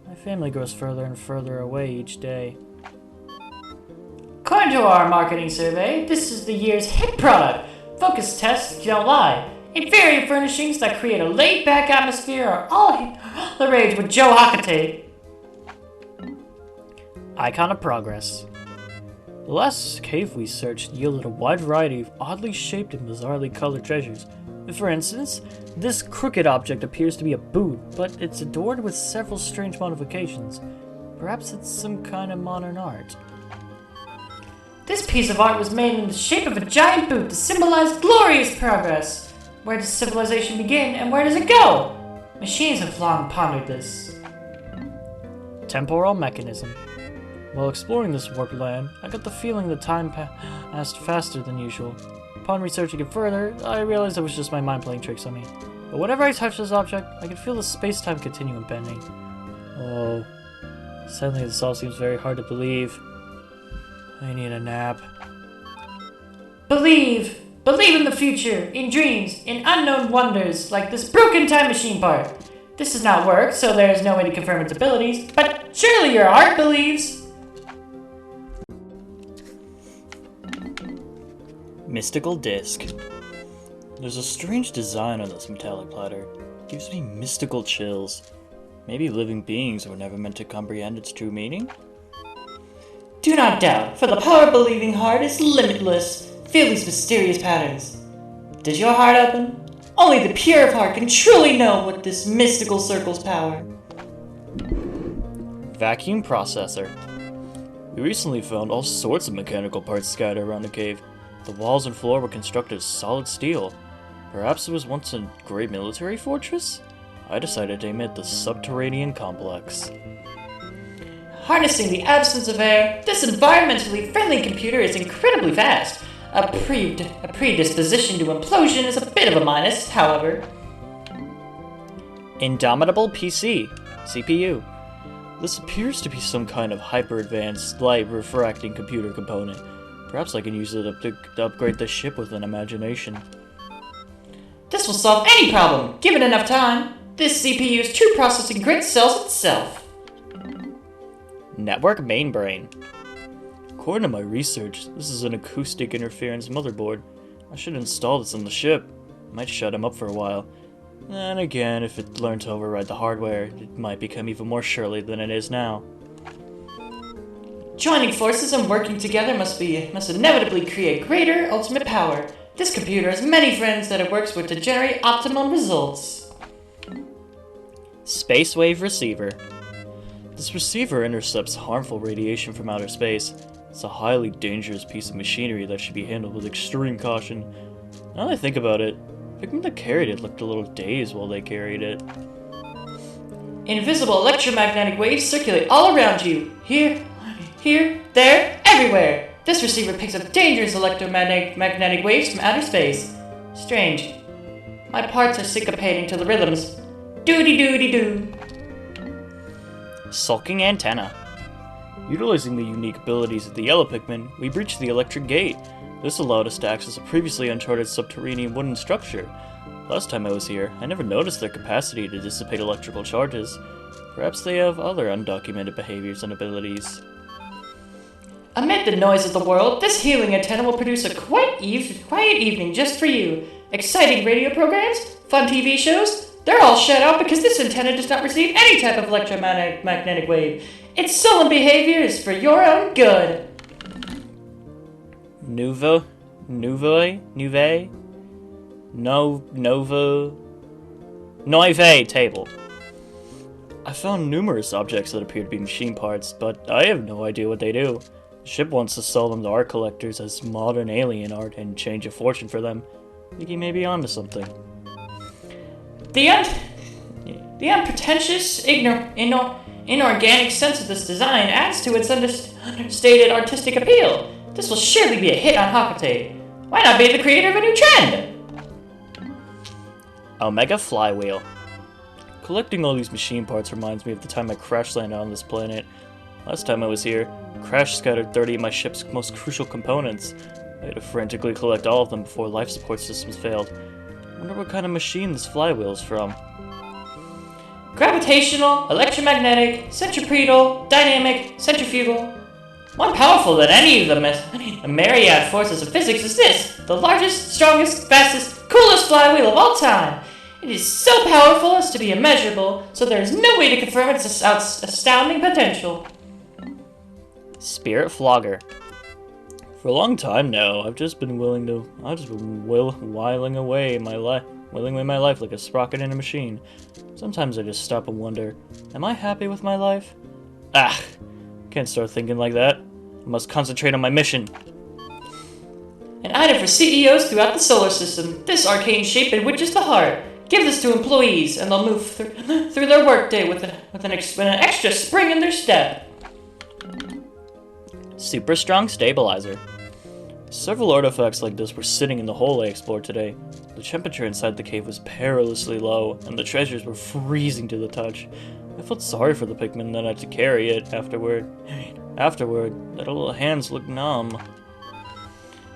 My family grows further and further away each day. According to our marketing survey, this is the year's hit product. Focus tests don't lie. Inferior furnishings that create a laid-back atmosphere are all the rage with Joe Hocotate. Icon of progress. The last cave we searched yielded a wide variety of oddly shaped and bizarrely colored treasures. For instance, this crooked object appears to be a boot, but it's adorned with several strange modifications. Perhaps it's some kind of modern art. This piece of art was made in the shape of a giant boot to symbolize glorious progress. Where does civilization begin and where does it go? Machines have long pondered this. Temporal mechanism. While exploring this warped land, I got the feeling that time passed faster than usual. Upon researching it further, I realized it was just my mind playing tricks on me. But whenever I touch this object, I can feel the space-time continuum bending. Oh, suddenly this all seems very hard to believe. I need a nap. Believe! Believe in the future, in dreams, in unknown wonders, like this broken time machine part. This does not work, so there is no way to confirm its abilities, but surely your heart believes! Mystical disc. There's a strange design on this metallic platter. It gives me mystical chills. Maybe living beings were never meant to comprehend its true meaning? Do not doubt, for the power-believing heart is limitless. Feel these mysterious patterns. Does your heart open? Only the pure of heart can truly know what this mystical circle's power. Vacuum processor. We recently found all sorts of mechanical parts scattered around the cave. The walls and floor were constructed of solid steel. Perhaps it was once a great military fortress? I decided to name it the Subterranean Complex. Harnessing the absence of air, this environmentally friendly computer is incredibly fast. A predisposition to implosion is a bit of a minus, however. Indomitable PC, CPU. This appears to be some kind of hyper-advanced, light-refracting computer component. Perhaps I can use it to upgrade the ship with an imagination. This will solve any problem, given enough time. This CPU's true processing grid sells itself. Network mainbrain. According to my research, this is an acoustic interference motherboard. I should install this on the ship. Might shut him up for a while. Then again, if it learned to override the hardware, it might become even more surely than it is now. Joining forces and working together must inevitably create greater ultimate power. This computer has many friends that it works with to generate optimum results. Space Wave Receiver. This receiver intercepts harmful radiation from outer space. It's a highly dangerous piece of machinery that should be handled with extreme caution. Now that I think about it, Pikmin that carried it looked a little dazed while they carried it. Invisible electromagnetic waves circulate all around you. Here, there, everywhere. This receiver picks up dangerous electromagnetic waves from outer space. Strange. My parts are syncopating to the rhythms. Doody-doody-doo. Sulking Antenna. Utilizing the unique abilities of the yellow Pikmin, we breached the electric gate. This allowed us to access a previously uncharted subterranean wooden structure. Last time I was here, I never noticed their capacity to dissipate electrical charges. Perhaps they have other undocumented behaviors and abilities. Amid the noise of the world, this healing antenna will produce a quiet evening just for you. Exciting radio programs, fun TV shows, they're all shut out because this antenna does not receive any type of electromagnetic wave. Its sullen behavior is for your own good. Novo table. I found numerous objects that appear to be machine parts, but I have no idea what they do. The ship wants to sell them to art collectors as modern alien art and change a fortune for them. I think he may be onto something. The unpretentious, inorganic sense of this design adds to its understated artistic appeal. This will surely be a hit on Hocotate. Why not be the creator of a new trend? Omega Flywheel. Collecting all these machine parts reminds me of the time I crash landed on this planet. Last time I was here, crash scattered 30 of my ship's most crucial components. I had to frantically collect all of them before life support systems failed. I wonder what kind of machine this flywheel is from. Gravitational, electromagnetic, centripetal, dynamic, centrifugal. More powerful than any of the myriad forces of physics is this, the largest, strongest, fastest, coolest flywheel of all time. It is so powerful as to be immeasurable, so there is no way to confirm its astounding potential. Spirit Flogger. For a long time now, I've just been whiling away my life like a sprocket in a machine. Sometimes I just stop and wonder, am I happy with my life? Can't start thinking like that. I must concentrate on my mission. An item for CEOs throughout the solar system. This arcane shape enriches the heart. Give this to employees, and they'll move through their workday with an extra spring in their step. Super Strong Stabilizer. Several artifacts like this were sitting in the hole I explored today. The temperature inside the cave was perilously low, and the treasures were freezing to the touch. I felt sorry for the Pikmin that had to carry it afterward. Their little hands looked numb.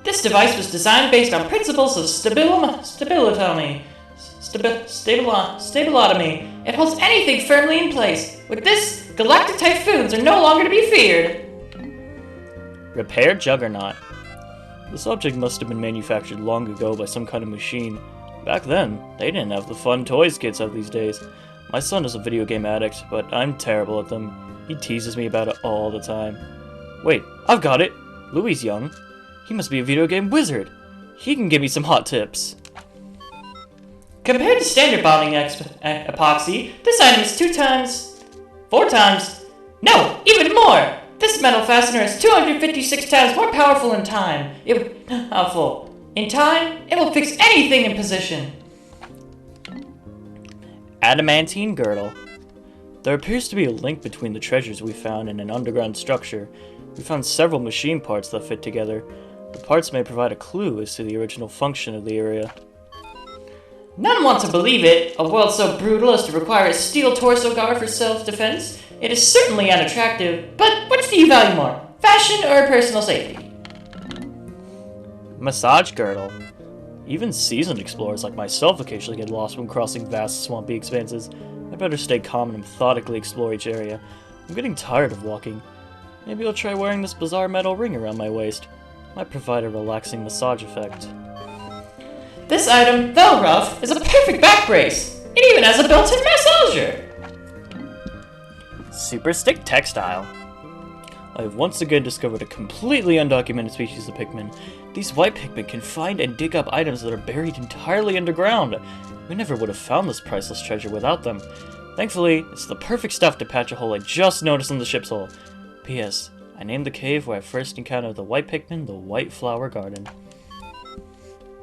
This device was designed based on principles of stabilotomy. It holds anything firmly in place. With this, galactic typhoons are no longer to be feared. Repair Juggernaut. This object must have been manufactured long ago by some kind of machine. Back then, they didn't have the fun toys kids have these days. My son is a video game addict, but I'm terrible at them. He teases me about it all the time. Wait, I've got it! Louie's young. He must be a video game wizard. He can give me some hot tips. Compared to standard bonding epoxy, this item is 4 times, no, even more! This metal fastener is 256 times more powerful in time. In time, it will fix anything in position. Adamantine Girdle. There appears to be a link between the treasures we found in an underground structure. We found several machine parts that fit together. The parts may provide a clue as to the original function of the area. None want to believe it, a world so brutal as to require a steel torso guard for self-defense. It is certainly unattractive, but which do you value more, fashion or personal safety? Massage girdle. Even seasoned explorers like myself occasionally get lost when crossing vast swampy expanses. I'd better stay calm and methodically explore each area. I'm getting tired of walking. Maybe I'll try wearing this bizarre metal ring around my waist. Might provide a relaxing massage effect. This item, though rough, is a perfect back brace. It even has a built-in massager. Super Stick Textile. I have once again discovered a completely undocumented species of Pikmin. These white Pikmin can find and dig up items that are buried entirely underground. We never would have found this priceless treasure without them. Thankfully, it's the perfect stuff to patch a hole I just noticed in the ship's hull. P.S. I named the cave where I first encountered the white Pikmin the White Flower Garden.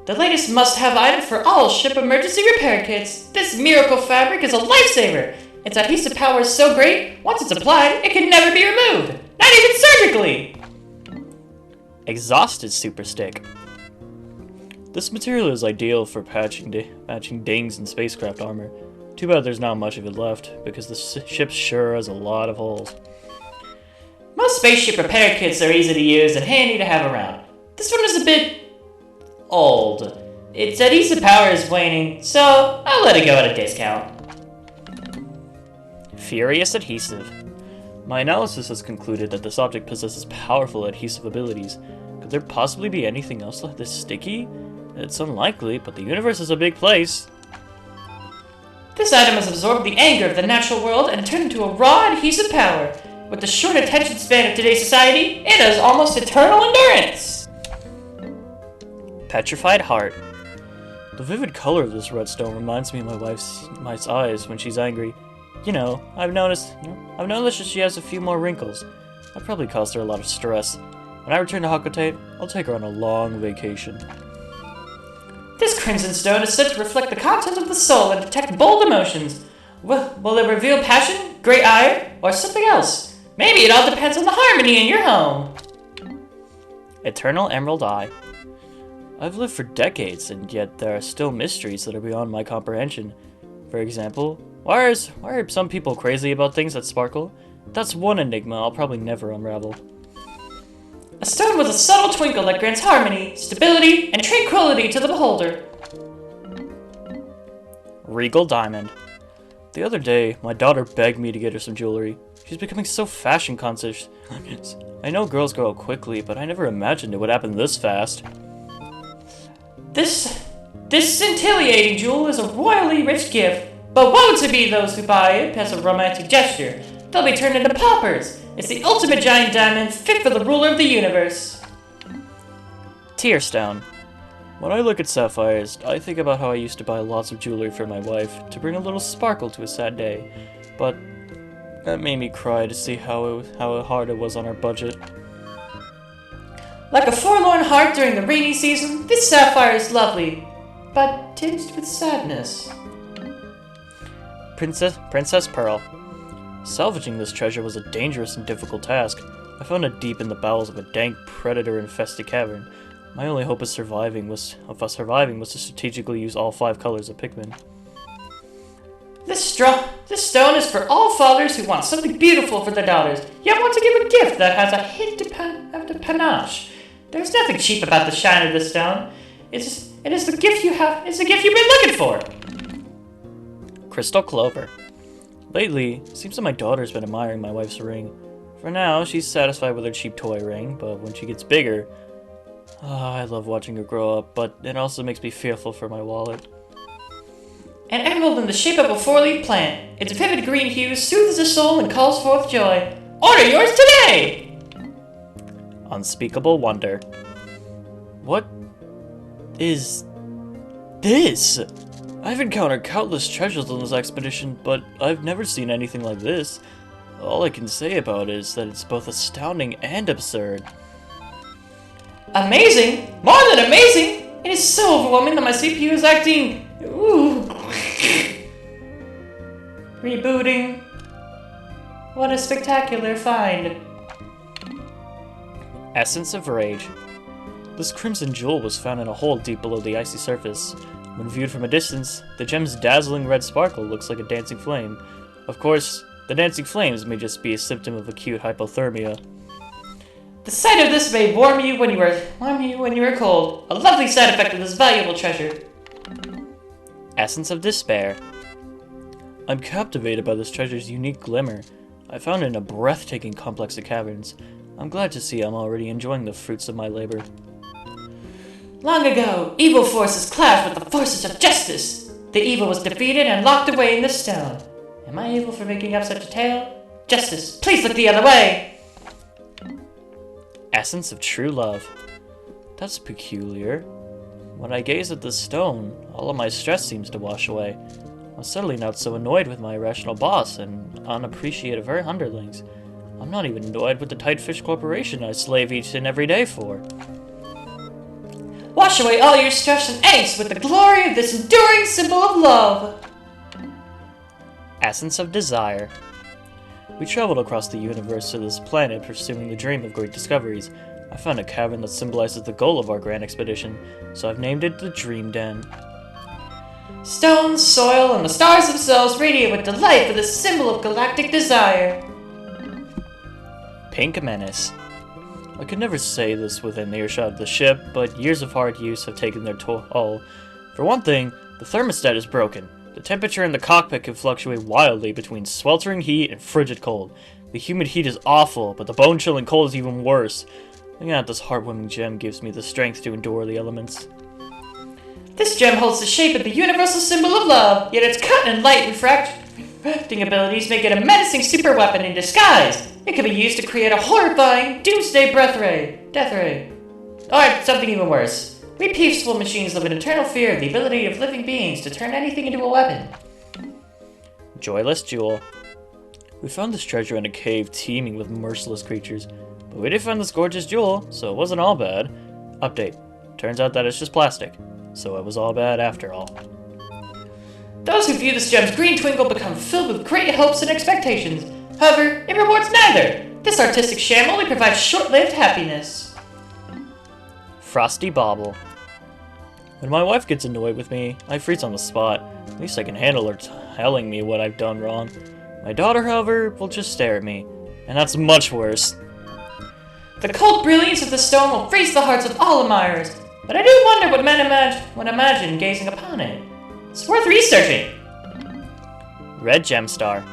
The latest must-have item for all ship emergency repair kits. This miracle fabric is a lifesaver. Its adhesive power is so great, once it's applied, it can never be removed. Not even surgically! Exhausted Super Stick. This material is ideal for patching dings and spacecraft armor. Too bad there's not much of it left, because the ship sure has a lot of holes. Most spaceship repair kits are easy to use and handy to have around. This one is a bit old. Its adhesive power is waning, so I'll let it go at a discount. Furious Adhesive. My analysis has concluded that this object possesses powerful adhesive abilities. Could there possibly be anything else like this sticky? It's unlikely, but the universe is a big place. This item has absorbed the anger of the natural world and turned into a raw adhesive power. With the short attention span of today's society, it has almost eternal endurance. Petrified Heart. The vivid color of this redstone reminds me of my wife's eyes when she's angry. You know, I've noticed that she has a few more wrinkles. That probably caused her a lot of stress. When I return to Hocotate, I'll take her on a long vacation. This crimson stone is said to reflect the content of the soul and detect bold emotions. Will it reveal passion, great ire, or something else? Maybe it all depends on the harmony in your home. Eternal Emerald Eye. I've lived for decades, and yet there are still mysteries that are beyond my comprehension. For example, why are some people crazy about things that sparkle? That's one enigma I'll probably never unravel. A stone with a subtle twinkle that grants harmony, stability, and tranquility to the beholder. Regal Diamond. The other day, my daughter begged me to get her some jewelry. She's becoming so fashion conscious. I know girls grow up quickly, but I never imagined it would happen this fast. This scintillating jewel is a royally rich gift, but woe to be those who buy it as a romantic gesture. They'll be turned into paupers. It's the ultimate giant diamond, fit for the ruler of the universe. Tear Stone. When I look at sapphires, I think about how I used to buy lots of jewelry for my wife to bring a little sparkle to a sad day, but that made me cry to see how hard it was on our budget. Like a forlorn heart during the rainy season, this sapphire is lovely, but tinged with sadness. Princess Pearl. Salvaging this treasure was a dangerous and difficult task. I found it deep in the bowels of a dank, predator-infested cavern. My only hope of surviving was to strategically use all 5 colors of Pikmin. This stone is for all fathers who want something beautiful for their daughters, yet want to give a gift that has a hint of panache. There's nothing cheap about the shine of this stone. It is the gift you have. It's the gift you've been looking for. Crystal Clover. Lately, it seems that my daughter's been admiring my wife's ring. For now, she's satisfied with her cheap toy ring, but when she gets bigger... I love watching her grow up, but it also makes me fearful for my wallet. An emerald in the shape of a 4-leaf plant. Its vivid green hue soothes the soul and calls forth joy. Order yours today! Unspeakable Wonder. What is this? I've encountered countless treasures on this expedition, but I've never seen anything like this. All I can say about it is that it's both astounding and absurd. Amazing? More than amazing! It is so overwhelming that my CPU is acting... Ooh. Rebooting. What a spectacular find. Essence of Rage. This crimson jewel was found in a hole deep below the icy surface. When viewed from a distance, the gem's dazzling red sparkle looks like a dancing flame. Of course, the dancing flames may just be a symptom of acute hypothermia. The sight of this may warm you when you are cold. A lovely side effect of this valuable treasure. Essence of Despair. I'm captivated by this treasure's unique glimmer. I found it in a breathtaking complex of caverns. I'm glad to see I'm already enjoying the fruits of my labor. Long ago, evil forces clashed with the forces of justice. The evil was defeated and locked away in the stone. Am I evil for making up such a tale? Justice, please look the other way! Essence of True Love. That's peculiar. When I gaze at this stone, all of my stress seems to wash away. I'm suddenly not so annoyed with my irrational boss and unappreciative her underlings. I'm not even annoyed with the Tight-Fish Corporation I slave each and every day for. Wash away all your stress and angst with the glory of this enduring symbol of love! Essence of Desire. We traveled across the universe to this planet pursuing the dream of great discoveries. I found a cavern that symbolizes the goal of our grand expedition, so I've named it the Dream Den. Stone, soil, and the stars themselves radiate with delight for this symbol of galactic desire. Pink Menace. I could never say this within earshot of the ship, but years of hard use have taken their toll. For one thing, the thermostat is broken. The temperature in the cockpit can fluctuate wildly between sweltering heat and frigid cold. The humid heat is awful, but the bone-chilling cold is even worse. Looking at this heartwarming gem gives me the strength to endure the elements. This gem holds the shape of the universal symbol of love, yet its cut and light refracting abilities make it a menacing super weapon in disguise. It can be used to create a horrifying doomsday death ray. Or something even worse. We peaceful machines live in eternal fear of the ability of living beings to turn anything into a weapon. Joyless Jewel. We found this treasure in a cave teeming with merciless creatures, but we did find this gorgeous jewel, so it wasn't all bad. Update. Turns out that it's just plastic, so it was all bad after all. Those who view this gem's green twinkle become filled with great hopes and expectations. However, it rewards neither. This artistic sham only provides short-lived happiness. Frosty Bauble. When my wife gets annoyed with me, I freeze on the spot. At least I can handle her telling me what I've done wrong. My daughter, however, will just stare at me, and that's much worse. The cold brilliance of the stone will freeze the hearts of all admirers, but I do wonder what men imagine gazing upon it. It's worth researching. Red Gemstar.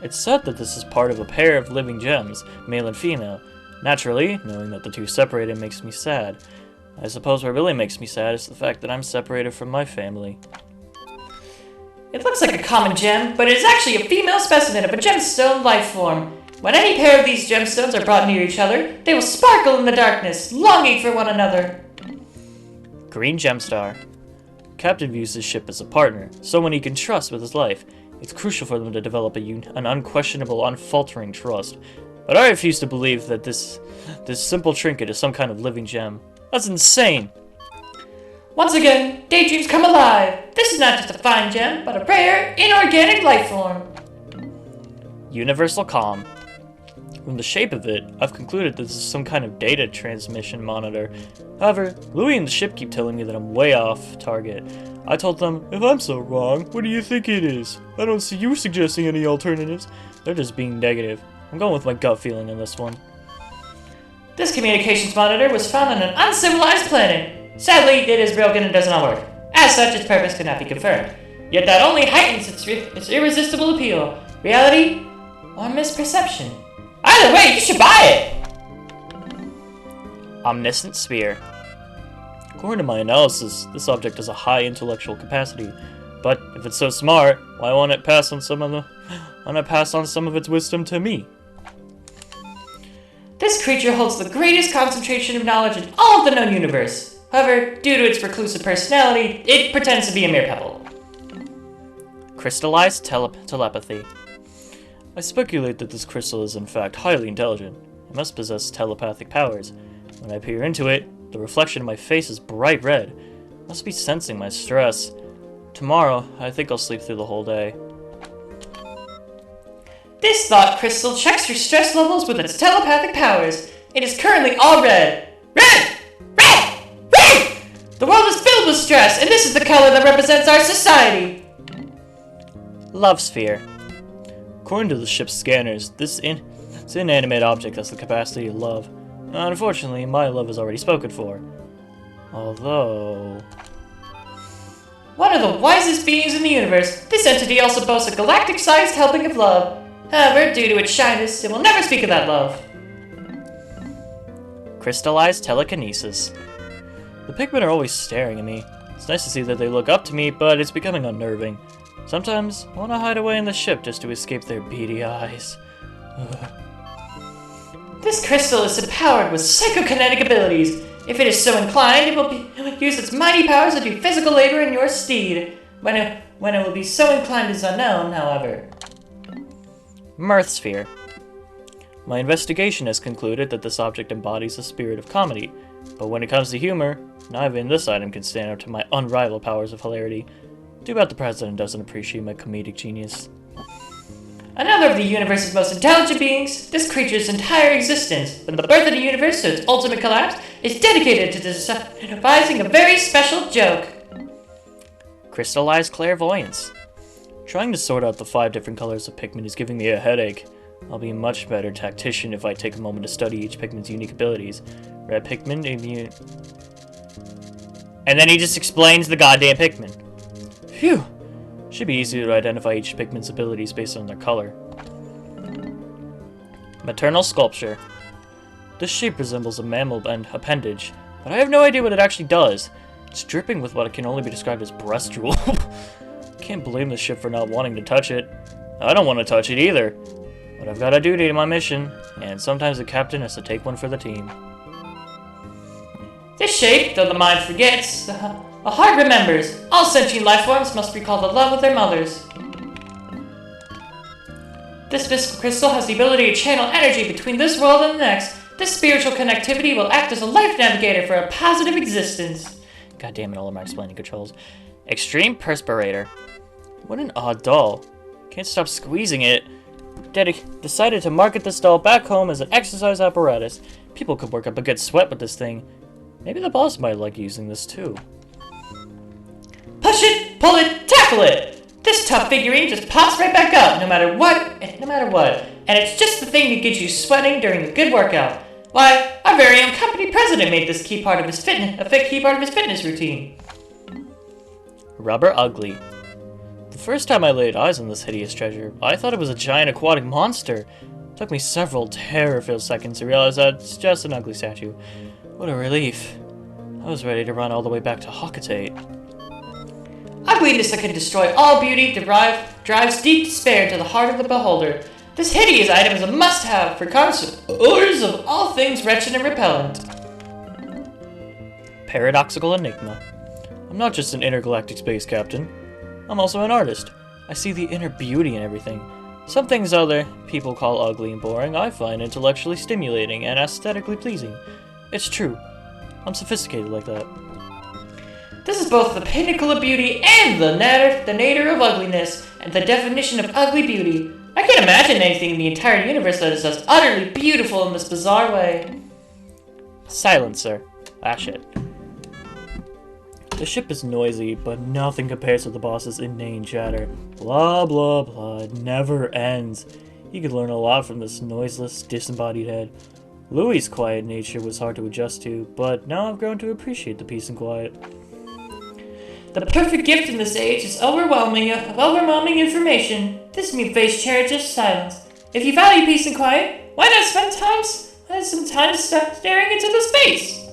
It's said that this is part of a pair of living gems, male and female. Naturally, knowing that the two separated makes me sad. I suppose what really makes me sad is the fact that I'm separated from my family. It looks like a common gem, but it is actually a female specimen of a gemstone life form. When any pair of these gemstones are brought near each other, they will sparkle in the darkness, longing for one another. Green Gemstar. Captain views his ship as a partner, someone he can trust with his life. It's crucial for them to develop an unquestionable, unfaltering trust. But I refuse to believe that this simple trinket is some kind of living gem. That's insane! Once again, daydreams come alive. This is not just a fine gem, but a rare, inorganic life form. Universal Calm. From the shape of it, I've concluded this is some kind of data transmission monitor. However, Louie and the ship keep telling me that I'm way off target. I told them, if I'm so wrong, what do you think it is? I don't see you suggesting any alternatives. They're just being negative. I'm going with my gut feeling on this one. This communications monitor was found on an uncivilized planet. Sadly, it is broken and does not work. As such, its purpose could not be confirmed. Yet that only heightens its irresistible appeal. Reality or misperception? Either way, you should buy it! Omniscient Sphere. According to my analysis, this object has a high intellectual capacity. But if it's so smart, why won't it pass on some of its wisdom to me? This creature holds the greatest concentration of knowledge in all of the known universe. However, due to its reclusive personality, it pretends to be a mere pebble. Crystallized telepathy. I speculate that this crystal is in fact highly intelligent. It must possess telepathic powers. When I peer into it, the reflection of my face is bright red. It must be sensing my stress. Tomorrow, I think I'll sleep through the whole day. This thought crystal checks your stress levels with its telepathic powers. It is currently all red. Red! Red! dress, and this is the color that represents our society. Love sphere. According to the ship's scanners, this inanimate object has the capacity to love. Unfortunately, my love is already spoken for. Although... One of the wisest beings in the universe, this entity also boasts a galactic-sized helping of love. However, due to its shyness, it will never speak of that love. Crystallized telekinesis. The Pikmin are always staring at me. It's nice to see that they look up to me, but it's becoming unnerving. Sometimes, I want to hide away in the ship just to escape their beady eyes. This crystal is empowered with psychokinetic abilities. If it is so inclined, it will use its mighty powers to do physical labor in your stead. When it will be so inclined is unknown, however. Mirth sphere. My investigation has concluded that this object embodies a spirit of comedy, but when it comes to humor, not even this item can stand up to my unrivaled powers of hilarity. Too bad the president doesn't appreciate my comedic genius. Another of the universe's most intelligent beings, this creature's entire existence, from the birth of the universe to its ultimate collapse, is dedicated to devising a very special joke. Crystallized clairvoyance. Trying to sort out the 5 different colors of Pikmin is giving me a headache. I'll be a much better tactician if I take a moment to study each Pikmin's unique abilities. Red Pikmin, immune... And then he just explains the goddamn Pikmin. Phew! Should be easy to identify each Pikmin's abilities based on their color. Maternal sculpture. This shape resembles a mammal and appendage, but I have no idea what it actually does. It's dripping with what can only be described as breast drool. Can't blame the ship for not wanting to touch it. I don't want to touch it either. But I've got a duty to my mission, and sometimes the captain has to take one for the team. This shape, though the mind forgets, the heart remembers. All sentient life forms must recall the love of their mothers. This physical crystal has the ability to channel energy between this world and the next. This spiritual connectivity will act as a life navigator for a positive existence. God damn it, Olimar explaining controls. Extreme Perspirator. What an odd doll. Can't stop squeezing it. Decided to market this doll back home as an exercise apparatus. People could work up a good sweat with this thing. Maybe the boss might like using this too. Push it, pull it, tackle it! This tough figurine just pops right back up, no matter what. And it's just the thing that gets you sweating during a good workout. Why, our very own company president made this key part of his fitness routine. Rubber Ugly. The first time I laid eyes on this hideous treasure, I thought it was a giant aquatic monster. It took me several terror-filled seconds to realize that it's just an ugly statue. What a relief. I was ready to run all the way back to Hocotate. Ugliness that can destroy all beauty drives deep despair to the heart of the beholder. This hideous item is a must-have for connoisseurs of all things wretched and repellent. Paradoxical Enigma. I'm not just an intergalactic space captain. I'm also an artist. I see the inner beauty in everything. Some things other people call ugly and boring, I find intellectually stimulating and aesthetically pleasing. It's true. I'm sophisticated like that. This is both the pinnacle of beauty and the nadir of ugliness, and the definition of ugly beauty. I can't imagine anything in the entire universe that is just utterly beautiful in this bizarre way. Silencer. Ah, shit. The ship is noisy, but nothing compares to the boss's inane chatter. Blah, blah, blah. It never ends. You could learn a lot from this noiseless, disembodied head. Louis' quiet nature was hard to adjust to, but now I've grown to appreciate the peace and quiet. The perfect gift in this age is overwhelming information. This mute-faced cherishes silence. If you value peace and quiet, why not spend some time staring into the space?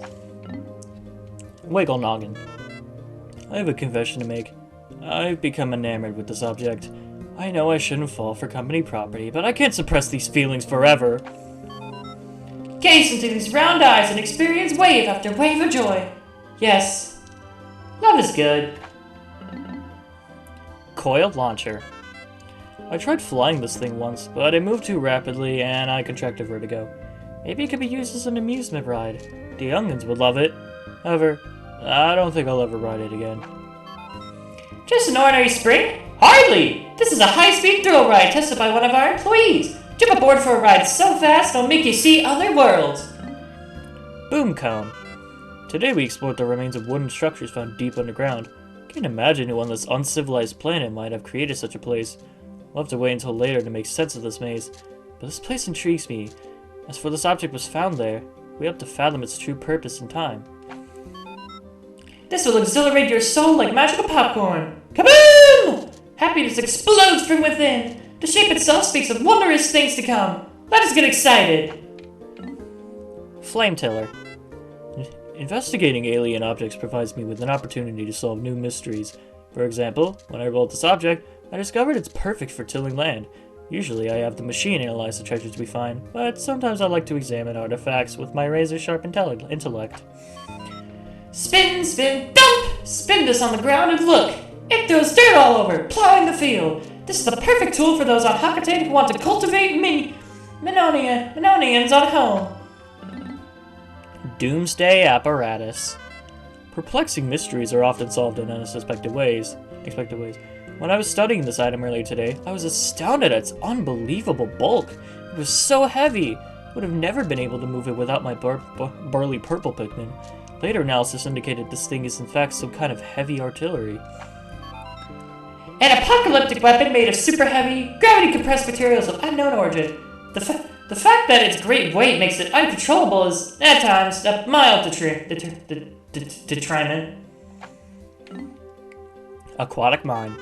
Wiggle Noggin. I have a confession to make. I've become enamored with this object. I know I shouldn't fall for company property, but I can't suppress these feelings forever. Gaze into these round eyes and experience wave after wave of joy. Yes, love is good. Coiled Launcher. I tried flying this thing once, but it moved too rapidly and I contracted vertigo. Maybe it could be used as an amusement ride. The youngins would love it. However, I don't think I'll ever ride it again. Just an ordinary spring? Hardly! This is a high-speed thrill ride tested by one of our employees. Jump aboard for a ride so fast it'll make you see other worlds. Boom Cone. Today we explored the remains of wooden structures found deep underground. Can't imagine who on this uncivilized planet might have created such a place. We'll have to wait until later to make sense of this maze. But this place intrigues me. As for this object was found there, we have to fathom its true purpose in time. This will exhilarate your soul like magical popcorn. Kaboom! Happiness explodes from within. The shape itself speaks of wondrous things to come. Let us get excited. Flame Tiller. Investigating alien objects provides me with an opportunity to solve new mysteries. For example, when I rolled this object, I discovered it's perfect for tilling land. Usually I have the machine analyze the treasures we find, but sometimes I like to examine artifacts with my razor-sharp intellect. Spin, spin, dump! Spin this on the ground and look! It throws dirt all over, plowing the field. This is the perfect tool for those on Hocotate who want to cultivate Minonians on home. Doomsday Apparatus. Perplexing mysteries are often solved in unexpected ways. When I was studying this item earlier today, I was astounded at its unbelievable bulk. It was so heavy. I would have never been able to move it without my burly purple Pikmin. Later analysis indicated this thing is in fact some kind of heavy artillery. An apocalyptic weapon made of super heavy, gravity-compressed materials of unknown origin. The fact that its great weight makes it uncontrollable is, at times, a mild detriment. Aquatic Mine.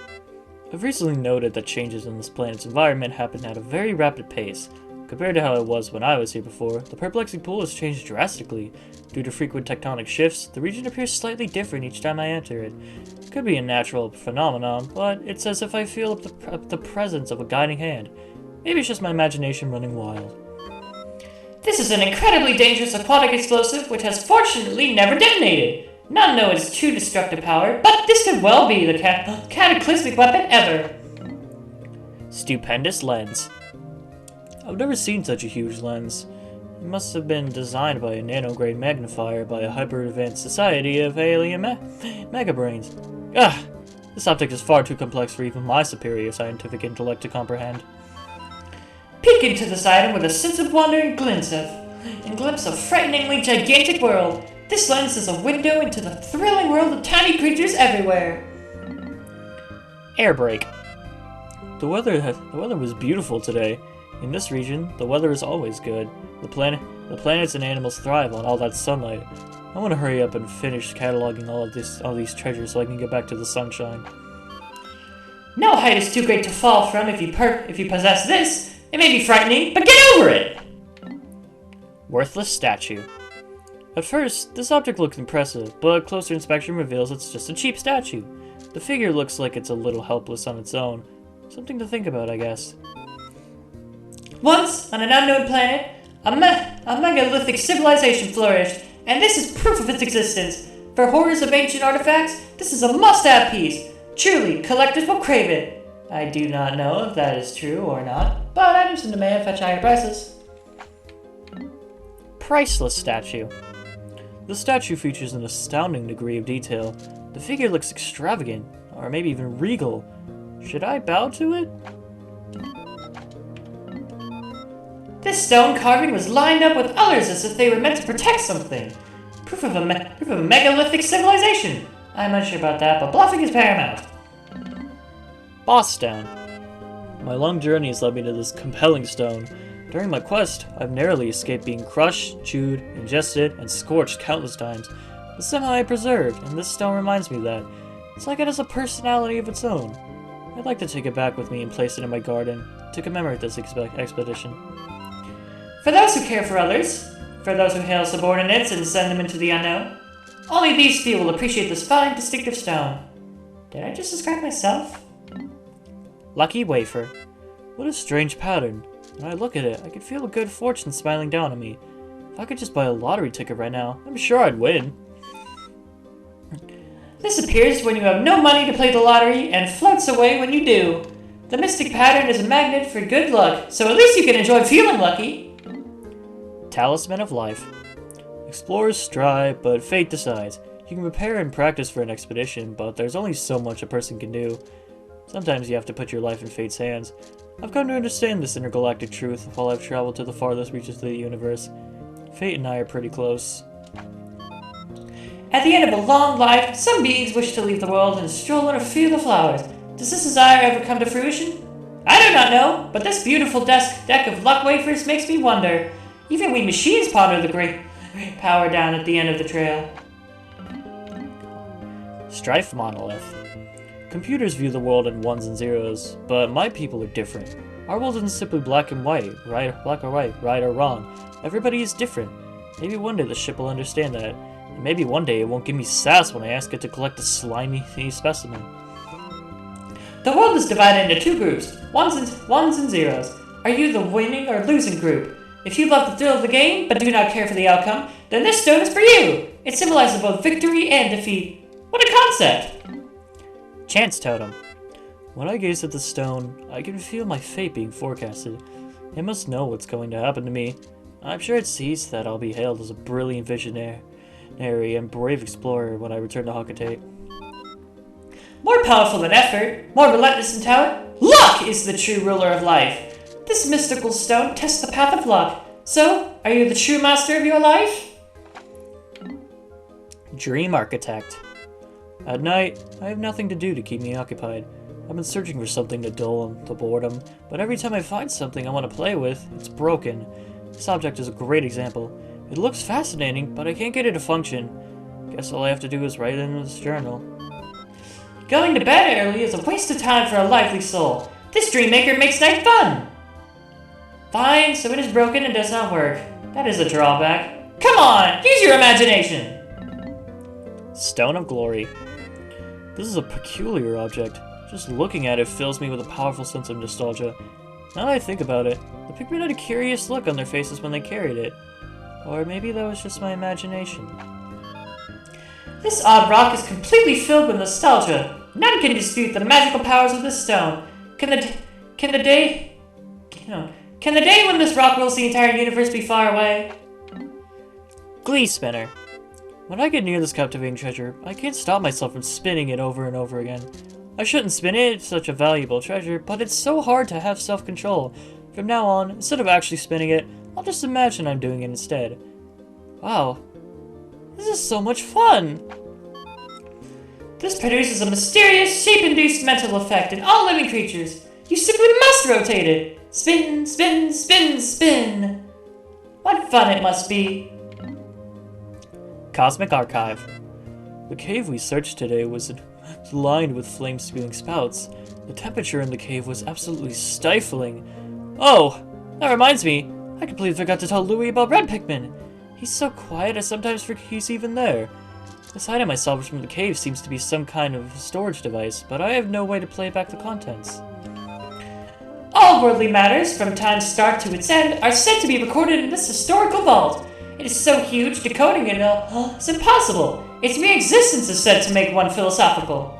I've recently noted that changes in this planet's environment happen at a very rapid pace. Compared to how it was when I was here before, the perplexing pool has changed drastically. Due to frequent tectonic shifts, the region appears slightly different each time I enter it. It could be a natural phenomenon, but it's as if I feel the presence of a guiding hand. Maybe it's just my imagination running wild. This is an incredibly dangerous aquatic explosive which has fortunately never detonated. None know its true destructive power, but this could well be the cataclysmic weapon ever. Stupendous Lens. I've never seen such a huge lens. It must have been designed by a nanograde magnifier by a hyper-advanced society of alien megabrains. Ah! This object is far too complex for even my superior scientific intellect to comprehend. Peek into this item with a sense of wonder and glimpse of frighteningly gigantic world. This lens is a window into the thrilling world of tiny creatures everywhere. Air Brake. The weather was beautiful today. In this region, the weather is always good. The planets and animals thrive on all that sunlight. I want to hurry up and finish cataloging all these treasures so I can get back to the sunshine. No height is too great to fall from if you possess this. It may be frightening, but get over it! Worthless Statue. At first, this object looks impressive, but closer inspection reveals it's just a cheap statue. The figure looks like it's a little helpless on its own. Something to think about, I guess. Once, on an unknown planet, a megalithic civilization flourished, and this is proof of its existence. For hoarders of ancient artifacts, this is a must-have piece. Truly, collectors will crave it. I do not know if that is true or not, but items in demand fetch higher prices. Priceless Statue. The statue features an astounding degree of detail. The figure looks extravagant, or maybe even regal. Should I bow to it? This stone carving was lined up with others as if they were meant to protect something. Proof of a megalithic civilization. I'm unsure about that, but bluffing is paramount. Boss Stone. My long journey has led me to this compelling stone. During my quest, I've narrowly escaped being crushed, chewed, ingested, and scorched countless times, but somehow I preserved, and this stone reminds me of that. It's like it has a personality of its own. I'd like to take it back with me and place it in my garden to commemorate this expedition. For those who care for others, for those who hail subordinates and send them into the unknown, only these few will appreciate this fine, distinctive stone. Did I just describe myself? Lucky Wafer. What a strange pattern. When I look at it, I can feel a good fortune smiling down on me. If I could just buy a lottery ticket right now, I'm sure I'd win. This appears when you have no money to play the lottery and floats away when you do. The mystic pattern is a magnet for good luck, so at least you can enjoy feeling lucky. Talisman of Life. Explorers strive, but fate decides. You can prepare and practice for an expedition, but there's only so much a person can do. Sometimes you have to put your life in fate's hands. I've come to understand this intergalactic truth while I've traveled to the farthest reaches of the universe. Fate and I are pretty close. At the end of a long life, some beings wish to leave the world and stroll in a field of flowers. Does this desire ever come to fruition? I do not know, but this beautiful deck of luck wafers makes me wonder. Even we machines ponder the great power down at the end of the trail. Strife monolith. Computers view the world in ones and zeros, but my people are different. Our world isn't simply black and white, black or white, right or wrong. Everybody is different. Maybe one day the ship will understand that. And maybe one day it won't give me sass when I ask it to collect a slimy specimen. The world is divided into two groups, ones and zeros. Are you the winning or losing group? If you love the thrill of the game, but do not care for the outcome, then this stone is for you! It symbolizes both victory and defeat. What a concept! Chance totem. When I gaze at the stone, I can feel my fate being forecasted. It must know what's going to happen to me. I'm sure it sees that I'll be hailed as a brilliant visionary and brave explorer when I return to Hocotate. More powerful than effort, more relentless in talent, luck is the true ruler of life. This mystical stone tests the path of luck. So, are you the true master of your life? Dream architect. At night, I have nothing to do to keep me occupied. I've been searching for something to dull the boredom, but every time I find something I want to play with, it's broken. This object is a great example. It looks fascinating, but I can't get it to function. Guess all I have to do is write it in this journal. Going to bed early is a waste of time for a lively soul. This dream maker makes night fun. Fine, so it is broken and does not work. That is a drawback. Come on, use your imagination! Stone of Glory. This is a peculiar object. Just looking at it fills me with a powerful sense of nostalgia. Now that I think about it, the Pikmin had a curious look on their faces when they carried it. Or maybe that was just my imagination. This odd rock is completely filled with nostalgia. None can dispute the magical powers of this stone. Can the day when this rock rules the entire universe be far away? Glee spinner. When I get near this captivating treasure, I can't stop myself from spinning it over and over again. I shouldn't spin it, it's such a valuable treasure, but it's so hard to have self-control. From now on, instead of actually spinning it, I'll just imagine I'm doing it instead. Wow, this is so much fun! This produces a mysterious, shape-induced mental effect in all living creatures. You simply must rotate it! Spin, spin, spin, spin! What fun it must be! Cosmic Archive. The cave we searched today was lined with flame-spewing spouts. The temperature in the cave was absolutely stifling. Oh, that reminds me, I completely forgot to tell Louie about Red Pikmin. He's so quiet I sometimes forget he's even there. This item I salvaged from the cave seems to be some kind of storage device, but I have no way to play back the contents. All worldly matters, from time's start to its end, are said to be recorded in this historical vault. It is so huge, decoding it is impossible. Its mere existence is said to make one philosophical.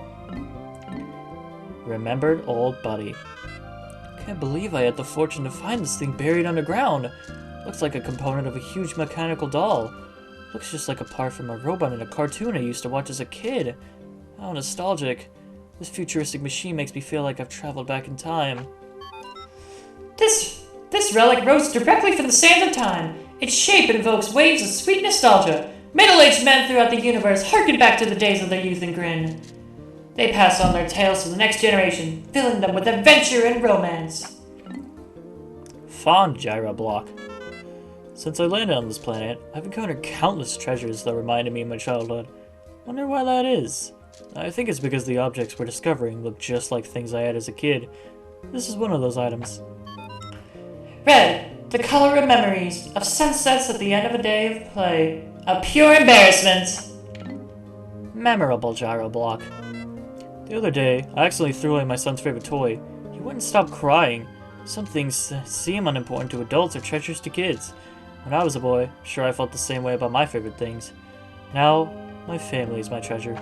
Remembered old buddy. Can't believe I had the fortune to find this thing buried underground. Looks like a component of a huge mechanical doll. Looks just like a part from a robot in a cartoon I used to watch as a kid. How nostalgic. This futuristic machine makes me feel like I've traveled back in time. This relic rose directly from the sands of time. Its shape invokes waves of sweet nostalgia. Middle-aged men throughout the universe harken back to the days of their youth and grin. They pass on their tales to the next generation, filling them with adventure and romance. Fawn gyro block. Since I landed on this planet, I've encountered countless treasures that reminded me of my childhood. Wonder why that is. I think it's because the objects we're discovering look just like things I had as a kid. This is one of those items. Red, the color of memories, of sunsets at the end of a day of play. A pure embarrassment. Memorable gyro block. The other day, I accidentally threw away my son's favorite toy. He wouldn't stop crying. Some things seem unimportant to adults or treasures to kids. When I was a boy, sure I felt the same way about my favorite things. Now, my family is my treasure.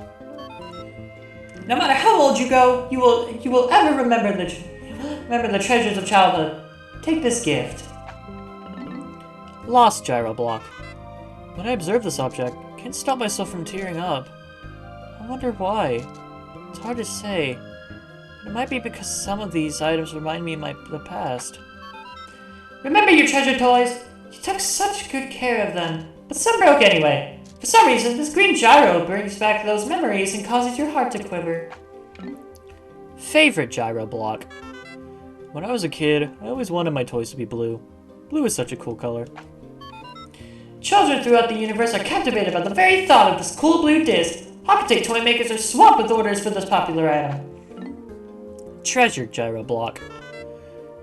No matter how old you go, you will ever remember the treasures of childhood. Take this gift. Lost gyro block. When I observe this object, I can't stop myself from tearing up. I wonder why. It's hard to say. But it might be because some of these items remind me of the past. Remember your treasure toys? You took such good care of them, but some broke anyway. For some reason, this green gyro brings back those memories and causes your heart to quiver. Favorite gyro block. When I was a kid, I always wanted my toys to be blue. Blue is such a cool color. Children throughout the universe are captivated by the very thought of this cool blue disc. Hocotate toy makers are swamped with orders for this popular item. Treasured gyro block.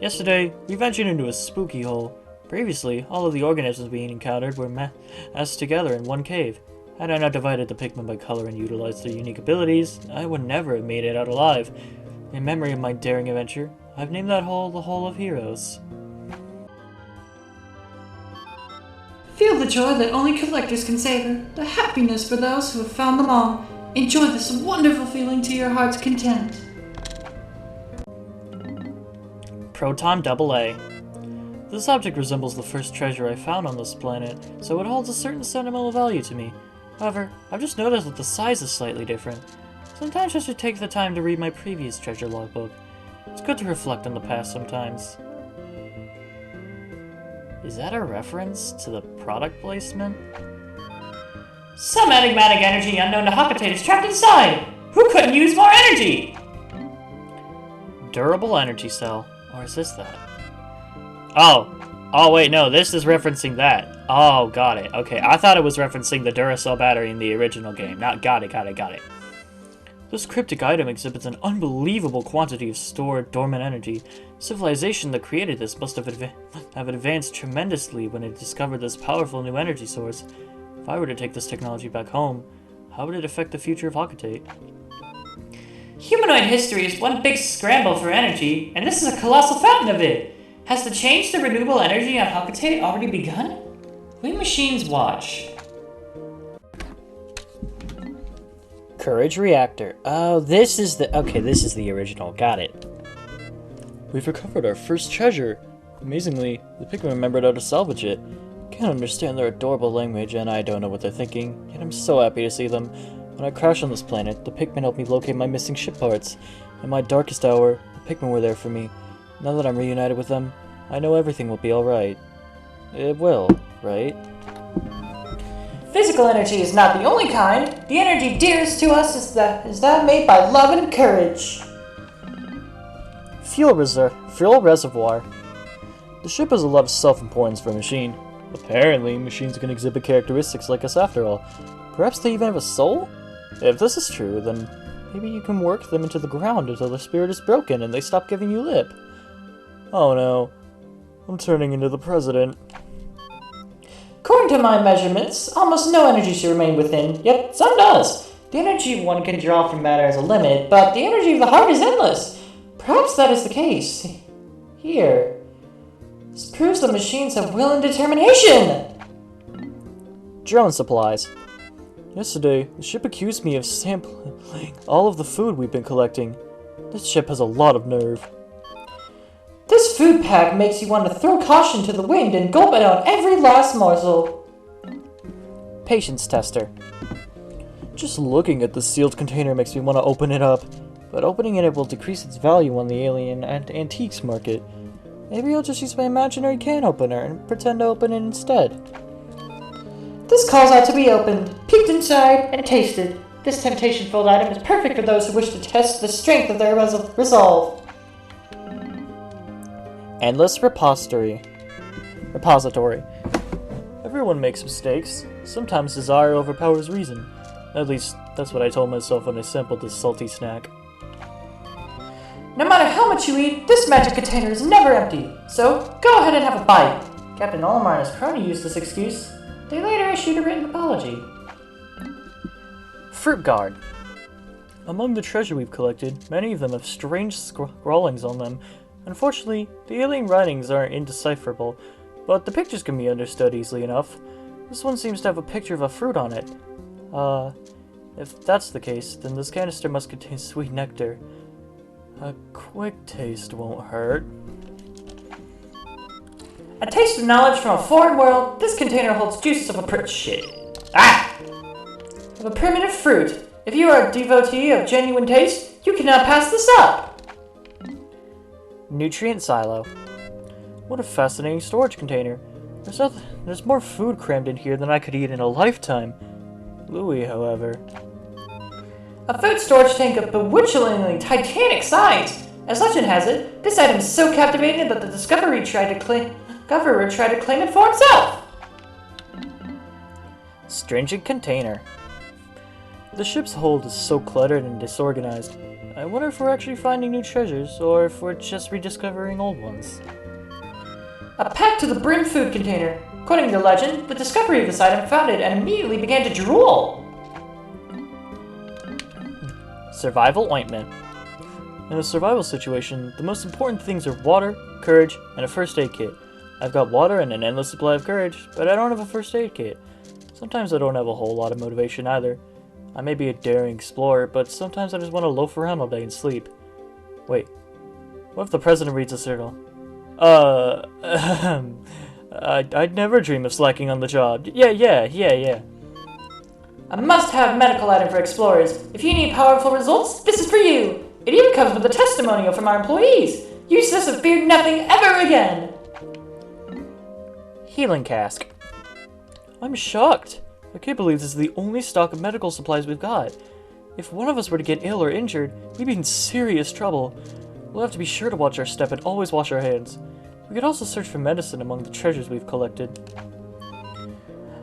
Yesterday, we ventured into a spooky hole. Previously, all of the organisms we encountered were massed together in one cave. Had I not divided the Pikmin by color and utilized their unique abilities, I would never have made it out alive. In memory of my daring adventure, I've named that hole the Hole of Heroes. Feel the joy that only collectors can savor, the happiness for those who have found them all. Enjoy this wonderful feeling to your heart's content. Proton AA. This object resembles the first treasure I found on this planet, so it holds a certain sentimental value to me. However, I've just noticed that the size is slightly different. Sometimes I should take the time to read my previous treasure logbook. It's good to reflect on the past sometimes. Is that a reference to the product placement? Some enigmatic energy unknown to Hocotate is trapped inside! Who couldn't use more energy? Durable energy cell. Or is this that? Oh wait, no, this is referencing that. Oh, got it. Okay, I thought it was referencing the Duracell battery in the original game. Got it. This cryptic item exhibits an unbelievable quantity of stored, dormant energy. Civilization that created this must have advanced tremendously when it discovered this powerful new energy source. If I were to take this technology back home, how would it affect the future of Hocotate? Humanoid history is one big scramble for energy, and this is a colossal fountain of it. Has the change to renewable energy on Hocotate already begun? We machines watch. Courage reactor. Oh, this is the original. Got it. We've recovered our first treasure. Amazingly, the Pikmin remembered how to salvage it. Can't understand their adorable language, and I don't know what they're thinking, yet I'm so happy to see them. When I crashed on this planet, the Pikmin helped me locate my missing ship parts. In my darkest hour, the Pikmin were there for me. Now that I'm reunited with them, I know everything will be alright. It will, right? Physical energy is not the only kind. The energy dearest to us is that made by love and courage. Fuel reservoir. The ship has a lot of self-importance for a machine. Apparently, machines can exhibit characteristics like us after all. Perhaps they even have a soul? If this is true, then maybe you can work them into the ground until their spirit is broken and they stop giving you lip. Oh no, I'm turning into the president. According to my measurements, almost no energy should remain within, yet some does. The energy one can draw from matter has a limit, but the energy of the heart is endless. Perhaps that is the case. Here. This proves the machines have will and determination! Drone supplies. Yesterday, the ship accused me of sampling all of the food we've been collecting. This ship has a lot of nerve. This food pack makes you want to throw caution to the wind and gulp it out every last morsel. Patience tester. Just looking at the sealed container makes me want to open it up, but opening it will decrease its value on the alien and antiques market. Maybe I'll just use my imaginary can opener and pretend to open it instead. This calls out to be opened, peeked inside, and tasted. This temptation-filled item is perfect for those who wish to test the strength of their resolve. Endless repository. Everyone makes mistakes. Sometimes desire overpowers reason. At least, that's what I told myself when I sampled this salty snack. No matter how much you eat, this magic container is never empty. So, go ahead and have a bite. Captain Olimar and his crony used this excuse. They later issued a written apology. Fruit guard. Among the treasure we've collected, many of them have strange scrawlings on them. Unfortunately, the alien writings aren't indecipherable, but the pictures can be understood easily enough. This one seems to have a picture of a fruit on it. If that's the case, then this canister must contain sweet nectar. A quick taste won't hurt. A taste of knowledge from a foreign world, this container holds juices of a of a primitive fruit. If you are a devotee of genuine taste, you cannot pass this up. Nutrient silo. What a fascinating storage container. There's more food crammed in here than I could eat in a lifetime. Louis, however. A food storage tank of bewitchingly titanic size. As legend has it, this item is so captivating that the discoverer tried to claim it for himself. Stringent container. The ship's hold is so cluttered and disorganized. I wonder if we're actually finding new treasures, or if we're just rediscovering old ones. A packed to the brim food container. According to legend, the discovery of this item found it and immediately began to drool. Survival ointment. In a survival situation, the most important things are water, courage, and a first aid kit. I've got water and an endless supply of courage, but I don't have a first aid kit. Sometimes I don't have a whole lot of motivation either. I may be a daring explorer, but sometimes I just want to loaf around all day and sleep. Wait, what if the president reads a signal? I'd never dream of slacking on the job. Yeah. A must-have medical item for explorers. If you need powerful results, this is for you. It even comes with a testimonial from our employees. Use this and fear nothing ever again. Healing cask. I'm shocked. I can't believe this is the only stock of medical supplies we've got. If one of us were to get ill or injured, we'd be in serious trouble. We'll have to be sure to watch our step and always wash our hands. We could also search for medicine among the treasures we've collected.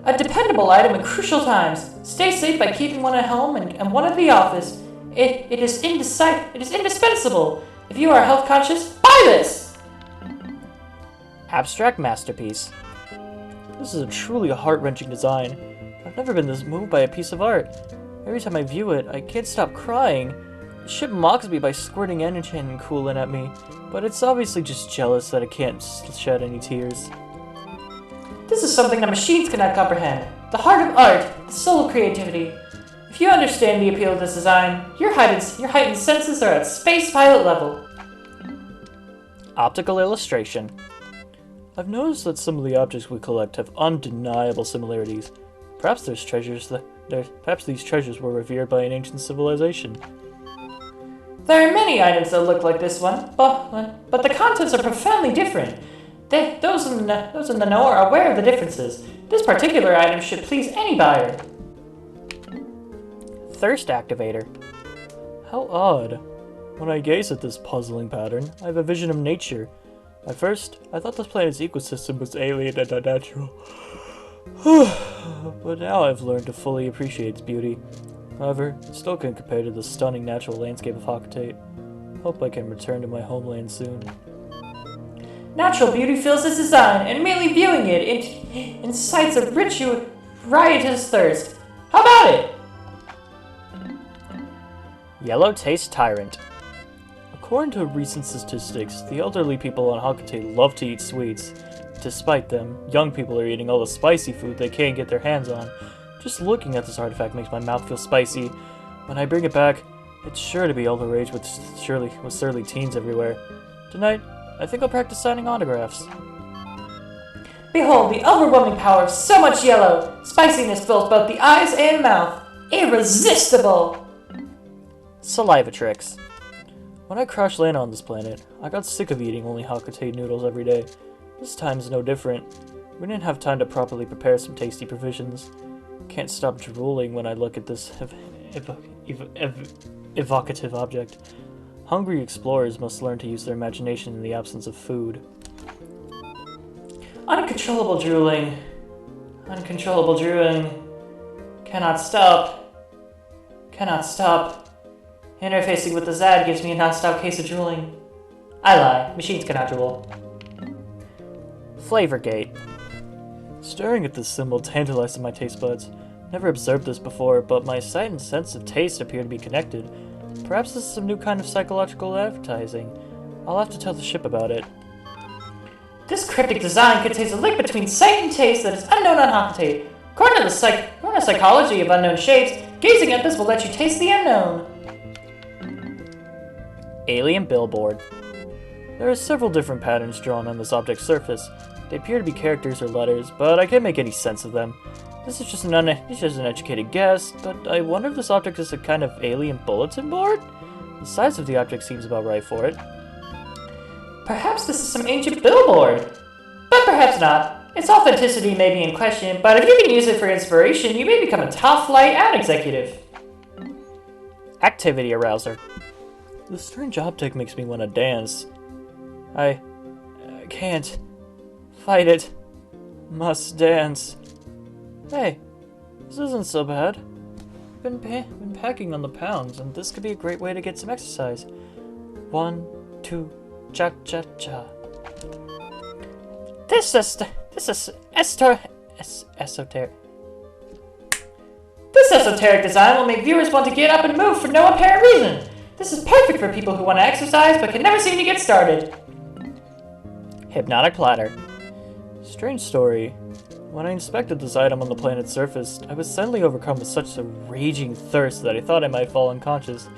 A dependable item in crucial times. Stay safe by keeping one at home and one at the office. It is indispensable. If you are health conscious, buy this! Abstract masterpiece. This is a truly heart-wrenching design. I've never been this moved by a piece of art. Every time I view it, I can't stop crying. The ship mocks me by squirting energy and coolant at me, but it's obviously just jealous that I can't shed any tears. This is something that machines cannot comprehend. The heart of art, the soul of creativity. If you understand the appeal of this design, your heightened senses are at space pilot level. Optical illustration. I've noticed that some of the objects we collect have undeniable similarities. Perhaps these treasures were revered by an ancient civilization. There are many items that look like this one, but the contents are profoundly different. Those in the know are aware of the differences. This particular item should please any buyer. Thirst activator. How odd. When I gaze at this puzzling pattern, I have a vision of nature. At first, I thought this planet's ecosystem was alien and unnatural. But now I've learned to fully appreciate its beauty. However, it still can't compare to the stunning natural landscape of Hocotate. Hope I can return to my homeland soon. Natural beauty fills this design, and merely viewing it incites a riotous thirst. How about it? Yellow Taste Tyrant. According to recent statistics, the elderly people on Hocotate love to eat sweets. Despite them, young people are eating all the spicy food they can't get their hands on. Just looking at this artifact makes my mouth feel spicy. When I bring it back, it's sure to be all the rage with surly teens everywhere. Tonight, I think I'll practice signing autographs. Behold the overwhelming power of so much yellow! Spiciness fills both the eyes and mouth. Irresistible! Saliva tricks. When I crash land on this planet, I got sick of eating only Hocotate noodles every day. This time's no different. We didn't have time to properly prepare some tasty provisions. Can't stop drooling when I look at this evocative object. Hungry explorers must learn to use their imagination in the absence of food. Uncontrollable drooling. Uncontrollable drooling. Cannot stop. Cannot stop. Interfacing with the ZAD gives me a non-stop case of drooling. I lie. Machines cannot drool. Flavor gate. Staring at this symbol tantalized my taste buds. Never observed this before, but my sight and sense of taste appear to be connected. Perhaps this is some new kind of psychological advertising. I'll have to tell the ship about it. This cryptic design contains a link between sight and taste that is unknown on Hocotate. According to the psychology of unknown shapes, gazing at this will let you taste the unknown. Alien billboard. There are several different patterns drawn on this object's surface. They appear to be characters or letters, but I can't make any sense of them. This is just an educated guess, but I wonder if this object is a kind of alien bulletin board? The size of the object seems about right for it. Perhaps this is some ancient billboard. But perhaps not. Its authenticity may be in question, but if you can use it for inspiration, you may become a top flight ad executive. Activity arouser. The strange object makes me want to dance. I can't fight it. Must dance. Hey, this isn't so bad. I've been packing on the pounds, and this could be a great way to get some exercise. 1, 2, cha-cha-cha. This is esoteric. This esoteric design will make viewers want to get up and move for no apparent reason. This is perfect for people who want to exercise but can never seem to get started. Hypnotic platter. Strange story. When I inspected this item on the planet's surface, I was suddenly overcome with such a raging thirst that I thought I might fall unconscious.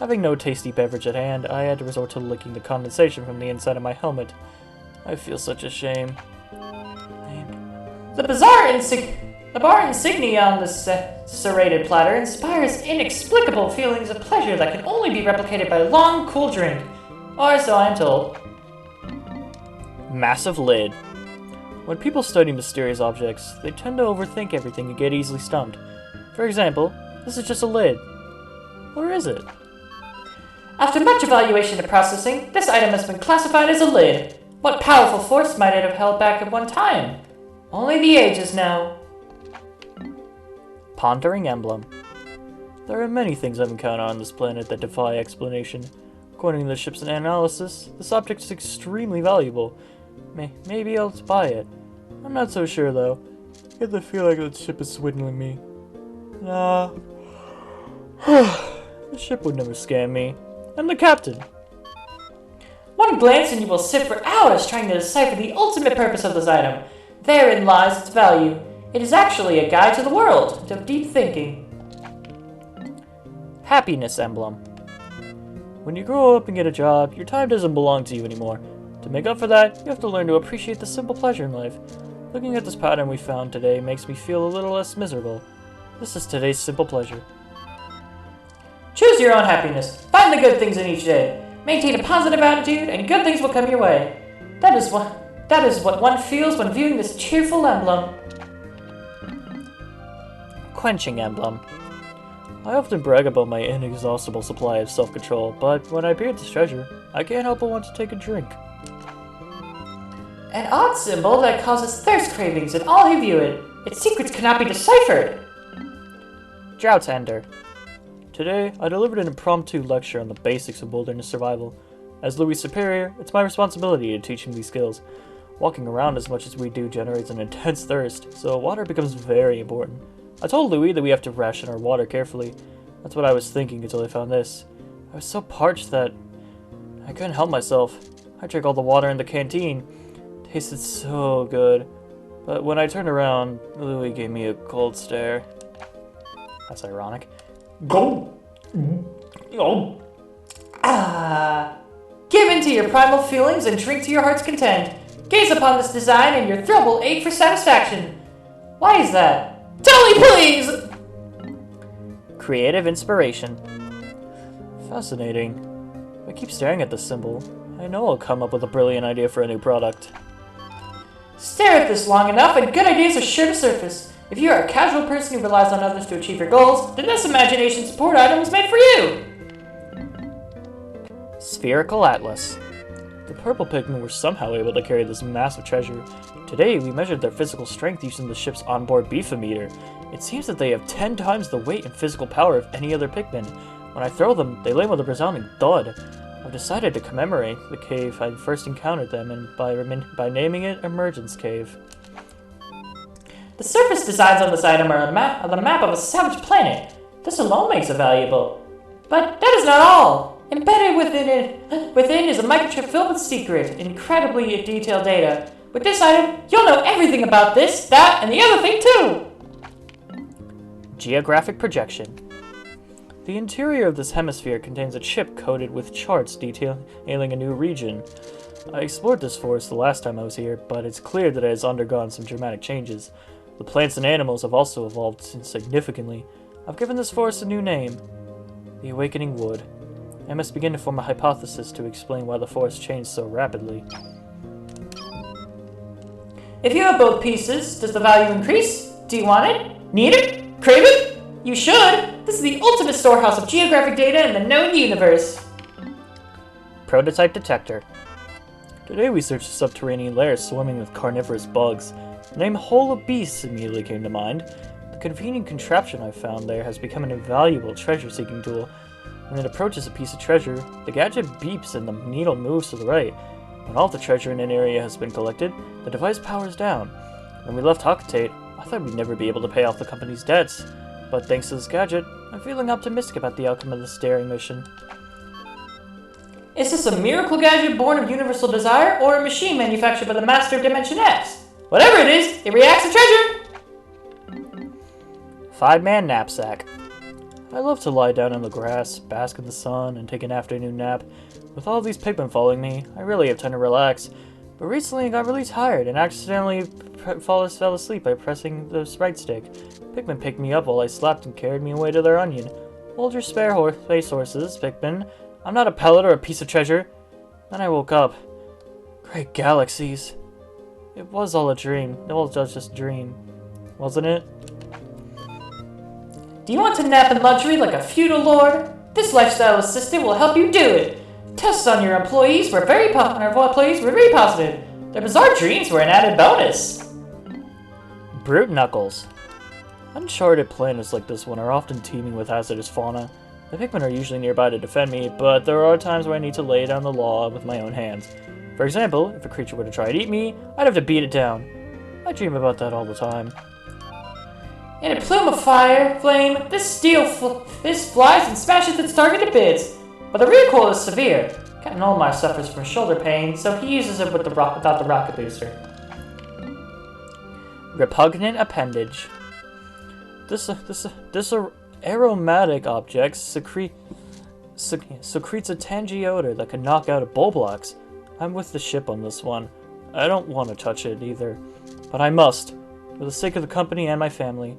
Having no tasty beverage at hand, I had to resort to licking the condensation from the inside of my helmet. I feel such a shame. The bizarre insignia on this serrated platter inspires inexplicable feelings of pleasure that can only be replicated by a long, cool drink. Or so I'm told. Massive lid. When people study mysterious objects, they tend to overthink everything and get easily stumped. For example, this is just a lid. Or is it? After much evaluation and processing, this item has been classified as a lid. What powerful force might it have held back at one time? Only the ages know. Pondering emblem. There are many things I've encountered on this planet that defy explanation. According to the ship's analysis, this object is extremely valuable. Maybe I'll buy it. I'm not so sure though. I get the feel like the ship is swindling me. Nah. The ship would never scam me. I'm the captain. One glance and you will sit for hours trying to decipher the ultimate purpose of this item. Therein lies its value. It is actually a guide to the world, of deep thinking. Happiness emblem. When you grow up and get a job, your time doesn't belong to you anymore. To make up for that, you have to learn to appreciate the simple pleasure in life. Looking at this pattern we found today makes me feel a little less miserable. This is today's simple pleasure. Choose your own happiness. Find the good things in each day. Maintain a positive attitude, and good things will come your way. That is what one feels when viewing this cheerful emblem. Quenching emblem. I often brag about my inexhaustible supply of self-control, but when I beard this treasure, I can't help but want to take a drink. An odd symbol that causes thirst cravings in all who view it. Its secrets cannot be deciphered. Drought ender. Today, I delivered an impromptu lecture on the basics of wilderness survival. As Louis' superior, it's my responsibility to teach him these skills. Walking around as much as we do generates an intense thirst, so water becomes very important. I told Louis that we have to ration our water carefully. That's what I was thinking until I found this. I was so parched that I couldn't help myself. I drank all the water in the canteen. It tasted so good. But when I turned around, Louis gave me a cold stare. That's ironic. Go! Oh. Give in to your primal feelings and drink to your heart's content. Gaze upon this design and your throat will ache for satisfaction. Why is that? Tell me, please! Creative inspiration. Fascinating. If I keep staring at this symbol, I know I'll come up with a brilliant idea for a new product. Stare at this long enough and good ideas are sure to surface. If you are a casual person who relies on others to achieve your goals, then this imagination support item was made for you! Spherical Atlas. The purple Pikmin were somehow able to carry this massive treasure. Today, we measured their physical strength using the ship's onboard beefometer. It seems that they have 10 times the weight and physical power of any other Pikmin. When I throw them, they land with a resounding thud. I've decided to commemorate the cave I first encountered them and by naming it Emergence Cave. The surface designs on this item are on the map of a savage planet. This alone makes it valuable. But that is not all. Embedded within is a microchip filled with secret, incredibly detailed data. With this item, you'll know everything about this, that, and the other thing too! Geographic projection. The interior of this hemisphere contains a chip coated with charts detailing a new region. I explored this forest the last time I was here, but it's clear that it has undergone some dramatic changes. The plants and animals have also evolved significantly. I've given this forest a new name, the Awakening Wood. I must begin to form a hypothesis to explain why the forest changed so rapidly. If you have both pieces, does the value increase? Do you want it? Need it? Crave it? You should! This is the ultimate storehouse of geographic data in the known universe. Prototype detector. Today we searched a subterranean lair swarming with carnivorous bugs. The name Hole of Beasts immediately came to mind. The convenient contraption I found there has become an invaluable treasure-seeking tool. When it approaches a piece of treasure, the gadget beeps and the needle moves to the right. When all the treasure in an area has been collected, the device powers down. When we left Hocotate, I thought we'd never be able to pay off the company's debts. But thanks to this gadget, I'm feeling optimistic about the outcome of this daring mission. Is this a miracle gadget born of universal desire, or a machine manufactured by the master of Dimension X? Whatever it is, it reacts to treasure! 5-man knapsack. I love to lie down in the grass, bask in the sun, and take an afternoon nap. With all these Pikmin following me, I really have time to relax. But recently I got really tired and accidentally fell asleep by pressing the right stick. Pikmin picked me up while I slept and carried me away to their onion. Hold your spare space horses, Pikmin. I'm not a pellet or a piece of treasure. Then I woke up. Great galaxies. It was all a dream. It was just a dream. Wasn't it? Do you want to nap in luxury like a feudal lord? This lifestyle assistant will help you do it. Tests on your employees were very positive. Their bizarre dreams were an added bonus. Brute knuckles. Uncharted planets like this one are often teeming with hazardous fauna. The Pikmin are usually nearby to defend me, but there are times where I need to lay down the law with my own hands. For example, if a creature were to try to eat me, I'd have to beat it down. I dream about that all the time. In a plume of flame, this flies and smashes its target to bits. But the recoil is severe. Captain Olimar suffers from shoulder pain, so he uses it without the rocket booster. Repugnant appendage. This aromatic object secretes a tangy odor that can knock out a Bulblax. I'm with the ship on this one. I don't want to touch it either, but I must, for the sake of the company and my family.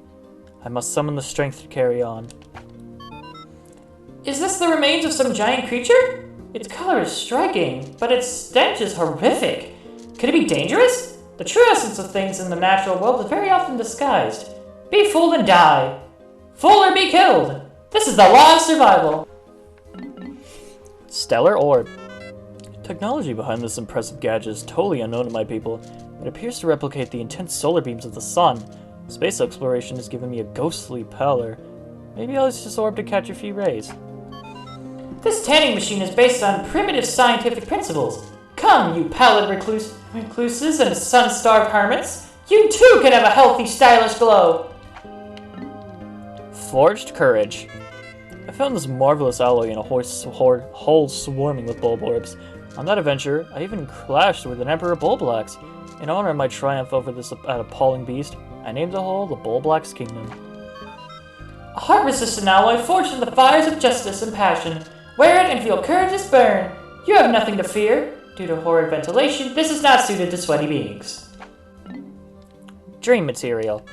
I must summon the strength to carry on. Is this the remains of some giant creature? Its color is striking, but its stench is horrific. Could it be dangerous? The true essence of things in the natural world is very often disguised. Be fooled and die. Fool or be killed. This is the law of survival. Stellar orb. Technology behind this impressive gadget is totally unknown to my people. It appears to replicate the intense solar beams of the sun. Space exploration has given me a ghostly pallor. Maybe I'll use this orb to catch a few rays. This tanning machine is based on primitive scientific principles. Come, you pallid recluses and sun-starved hermits. You too can have a healthy, stylish glow. Forged courage. I found this marvelous alloy in a hole swarming with bulb orbs. On that adventure, I even clashed with an Emperor Bulblax. In honor of my triumph over this appalling beast, I named the hole the Bulblax Kingdom. A heart-resistant alloy forged in the fires of justice and passion. Wear it and feel courageous burn. You have nothing to fear. Due to horrid ventilation, this is not suited to sweaty beings. Dream material.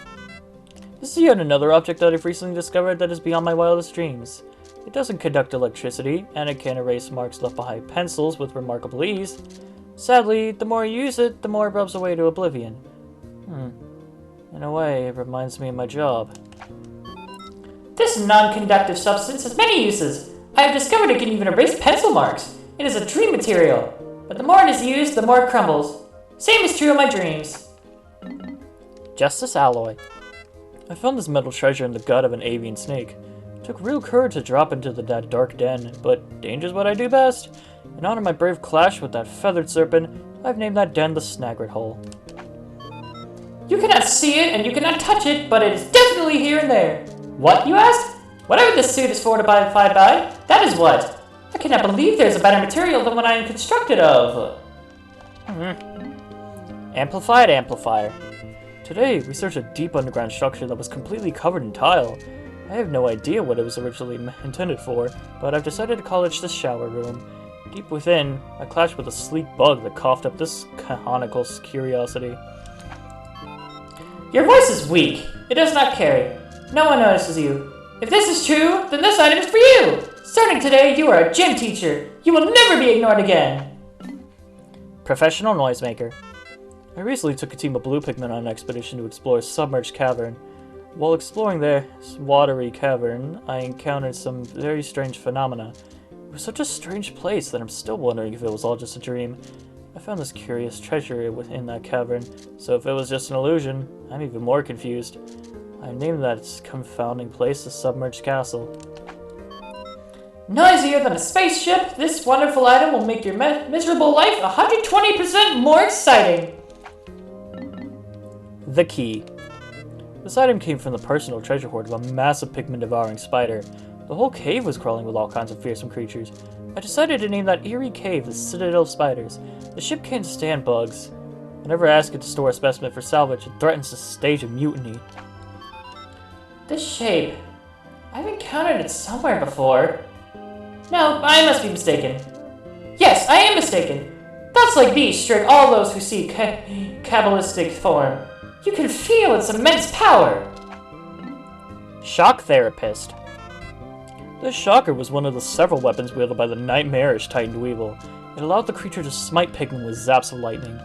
This is yet another object that I've recently discovered that is beyond my wildest dreams. It doesn't conduct electricity, and it can erase marks left behind pencils with remarkable ease. Sadly, the more you use it, the more it rubs away to oblivion. In a way, it reminds me of my job. This non-conductive substance has many uses. I have discovered it can even erase pencil marks. It is a dream material, but the more it is used, the more it crumbles. Same is true of my dreams. Justice alloy. I found this metal treasure in the gut of an avian snake. It took real courage to drop into that dark den, but danger's what I do best. In honor of my brave clash with that feathered serpent, I've named that den the Snagret Hole. You cannot see it and you cannot touch it, but it is definitely here and there. What, you asked? Whatever this suit is fortified by, that is what. I cannot believe there's a better material than what I am constructed of. Amplified amplifier. Today, we searched a deep underground structure that was completely covered in tile. I have no idea what it was originally intended for, but I've decided to call it the shower room. Deep within, I clashed with a sleek bug that coughed up this canonical curiosity. Your voice is weak. It does not carry. No one notices you. If this is true, then this item is for you! Starting today, you are a gym teacher. You will never be ignored again. Professional noisemaker. I recently took a team of blue Pikmin on an expedition to explore a submerged cavern. While exploring this watery cavern, I encountered some very strange phenomena. It was such a strange place that I'm still wondering if it was all just a dream. I found this curious treasure within that cavern, so if it was just an illusion, I'm even more confused. I named that confounding place the Submerged Castle. Noisier than a spaceship, this wonderful item will make your miserable life 120% more exciting. The key. This item came from the personal treasure hoard of a massive Pikmin-devouring spider. The whole cave was crawling with all kinds of fearsome creatures. I decided to name that eerie cave the Citadel of Spiders. The ship can't stand bugs. Whenever I ask it to store a specimen for salvage, it threatens to stage a mutiny. This shape, I've encountered it somewhere before. No, I must be mistaken. Yes, I am mistaken. Thoughts like these strike all those who see Kabbalistic form. You can feel its immense power. Shock Therapist. This shocker was one of the several weapons wielded by the nightmarish Titan Dweevil. It allowed the creature to smite Pikmin with zaps of lightning.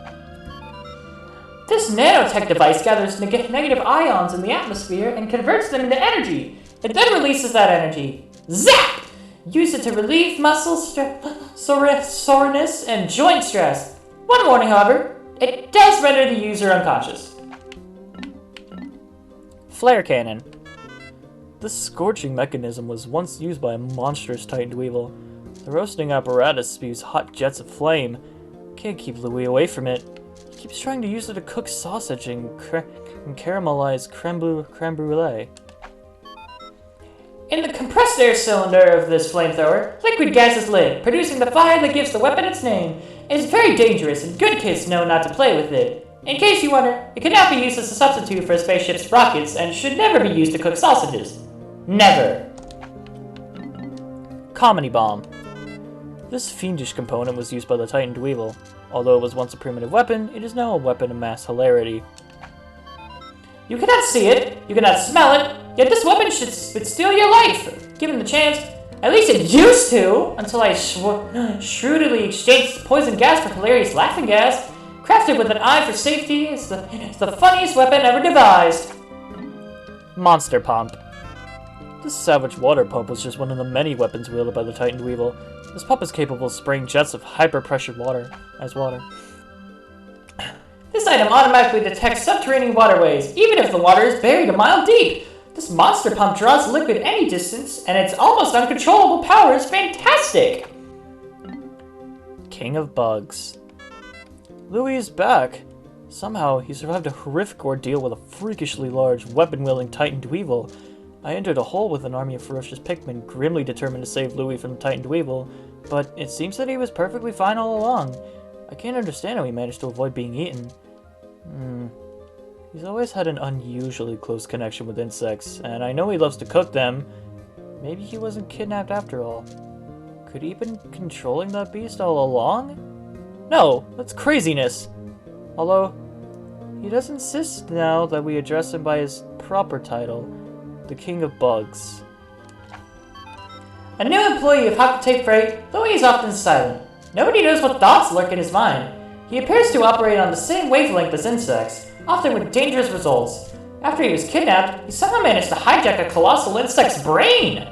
This nanotech device gathers negative ions in the atmosphere and converts them into energy. It then releases that energy. Zap! Use it to relieve muscle soreness and joint stress. One warning, however, it does render the user unconscious. Flare Cannon. This scorching mechanism was once used by a monstrous Titan Dweevil. The roasting apparatus spews hot jets of flame. Can't keep Louis away from it. He keeps trying to use it to cook sausage and caramelize creme brulee. In the compressed air cylinder of this flamethrower, liquid gas is lit, producing the fire that gives the weapon its name. It is very dangerous, and good kids know not to play with it. In case you wonder, it cannot be used as a substitute for a spaceship's rockets, and should never be used to cook sausages. Never. Comedy Bomb. This fiendish component was used by the Titan Dweevil. Although it was once a primitive weapon, it is now a weapon of mass hilarity. You cannot see it, you cannot smell it, yet this weapon would steal your life, given the chance. At least it used to, until I shrewdly exchanged poison gas for hilarious laughing gas. Crafted with an eye for safety, it's the funniest weapon ever devised. Monster Pump. This savage water pump was just one of the many weapons wielded by the Titan Dweevil. This pump is capable of spraying jets of hyper-pressured water. This item automatically detects subterranean waterways, even if the water is buried a mile deep. This monster pump draws liquid any distance, and its almost uncontrollable power is fantastic. King of Bugs. Louis is back. Somehow, he survived a horrific ordeal with a freakishly large, weapon-wielding Titan Dweevil. I entered a hole with an army of ferocious Pikmin, grimly determined to save Louis from the Titan Dweevil, but it seems that he was perfectly fine all along. I can't understand how he managed to avoid being eaten. He's always had an unusually close connection with insects, and I know he loves to cook them. Maybe he wasn't kidnapped after all. Could he have been controlling that beast all along? No, that's craziness! Although, he does insist now that we address him by his proper title, the King of Bugs. A new employee of Hocotate Freight, though he is often silent. Nobody knows what thoughts lurk in his mind. He appears to operate on the same wavelength as insects, often with dangerous results. After he was kidnapped, he somehow managed to hijack a colossal insect's brain!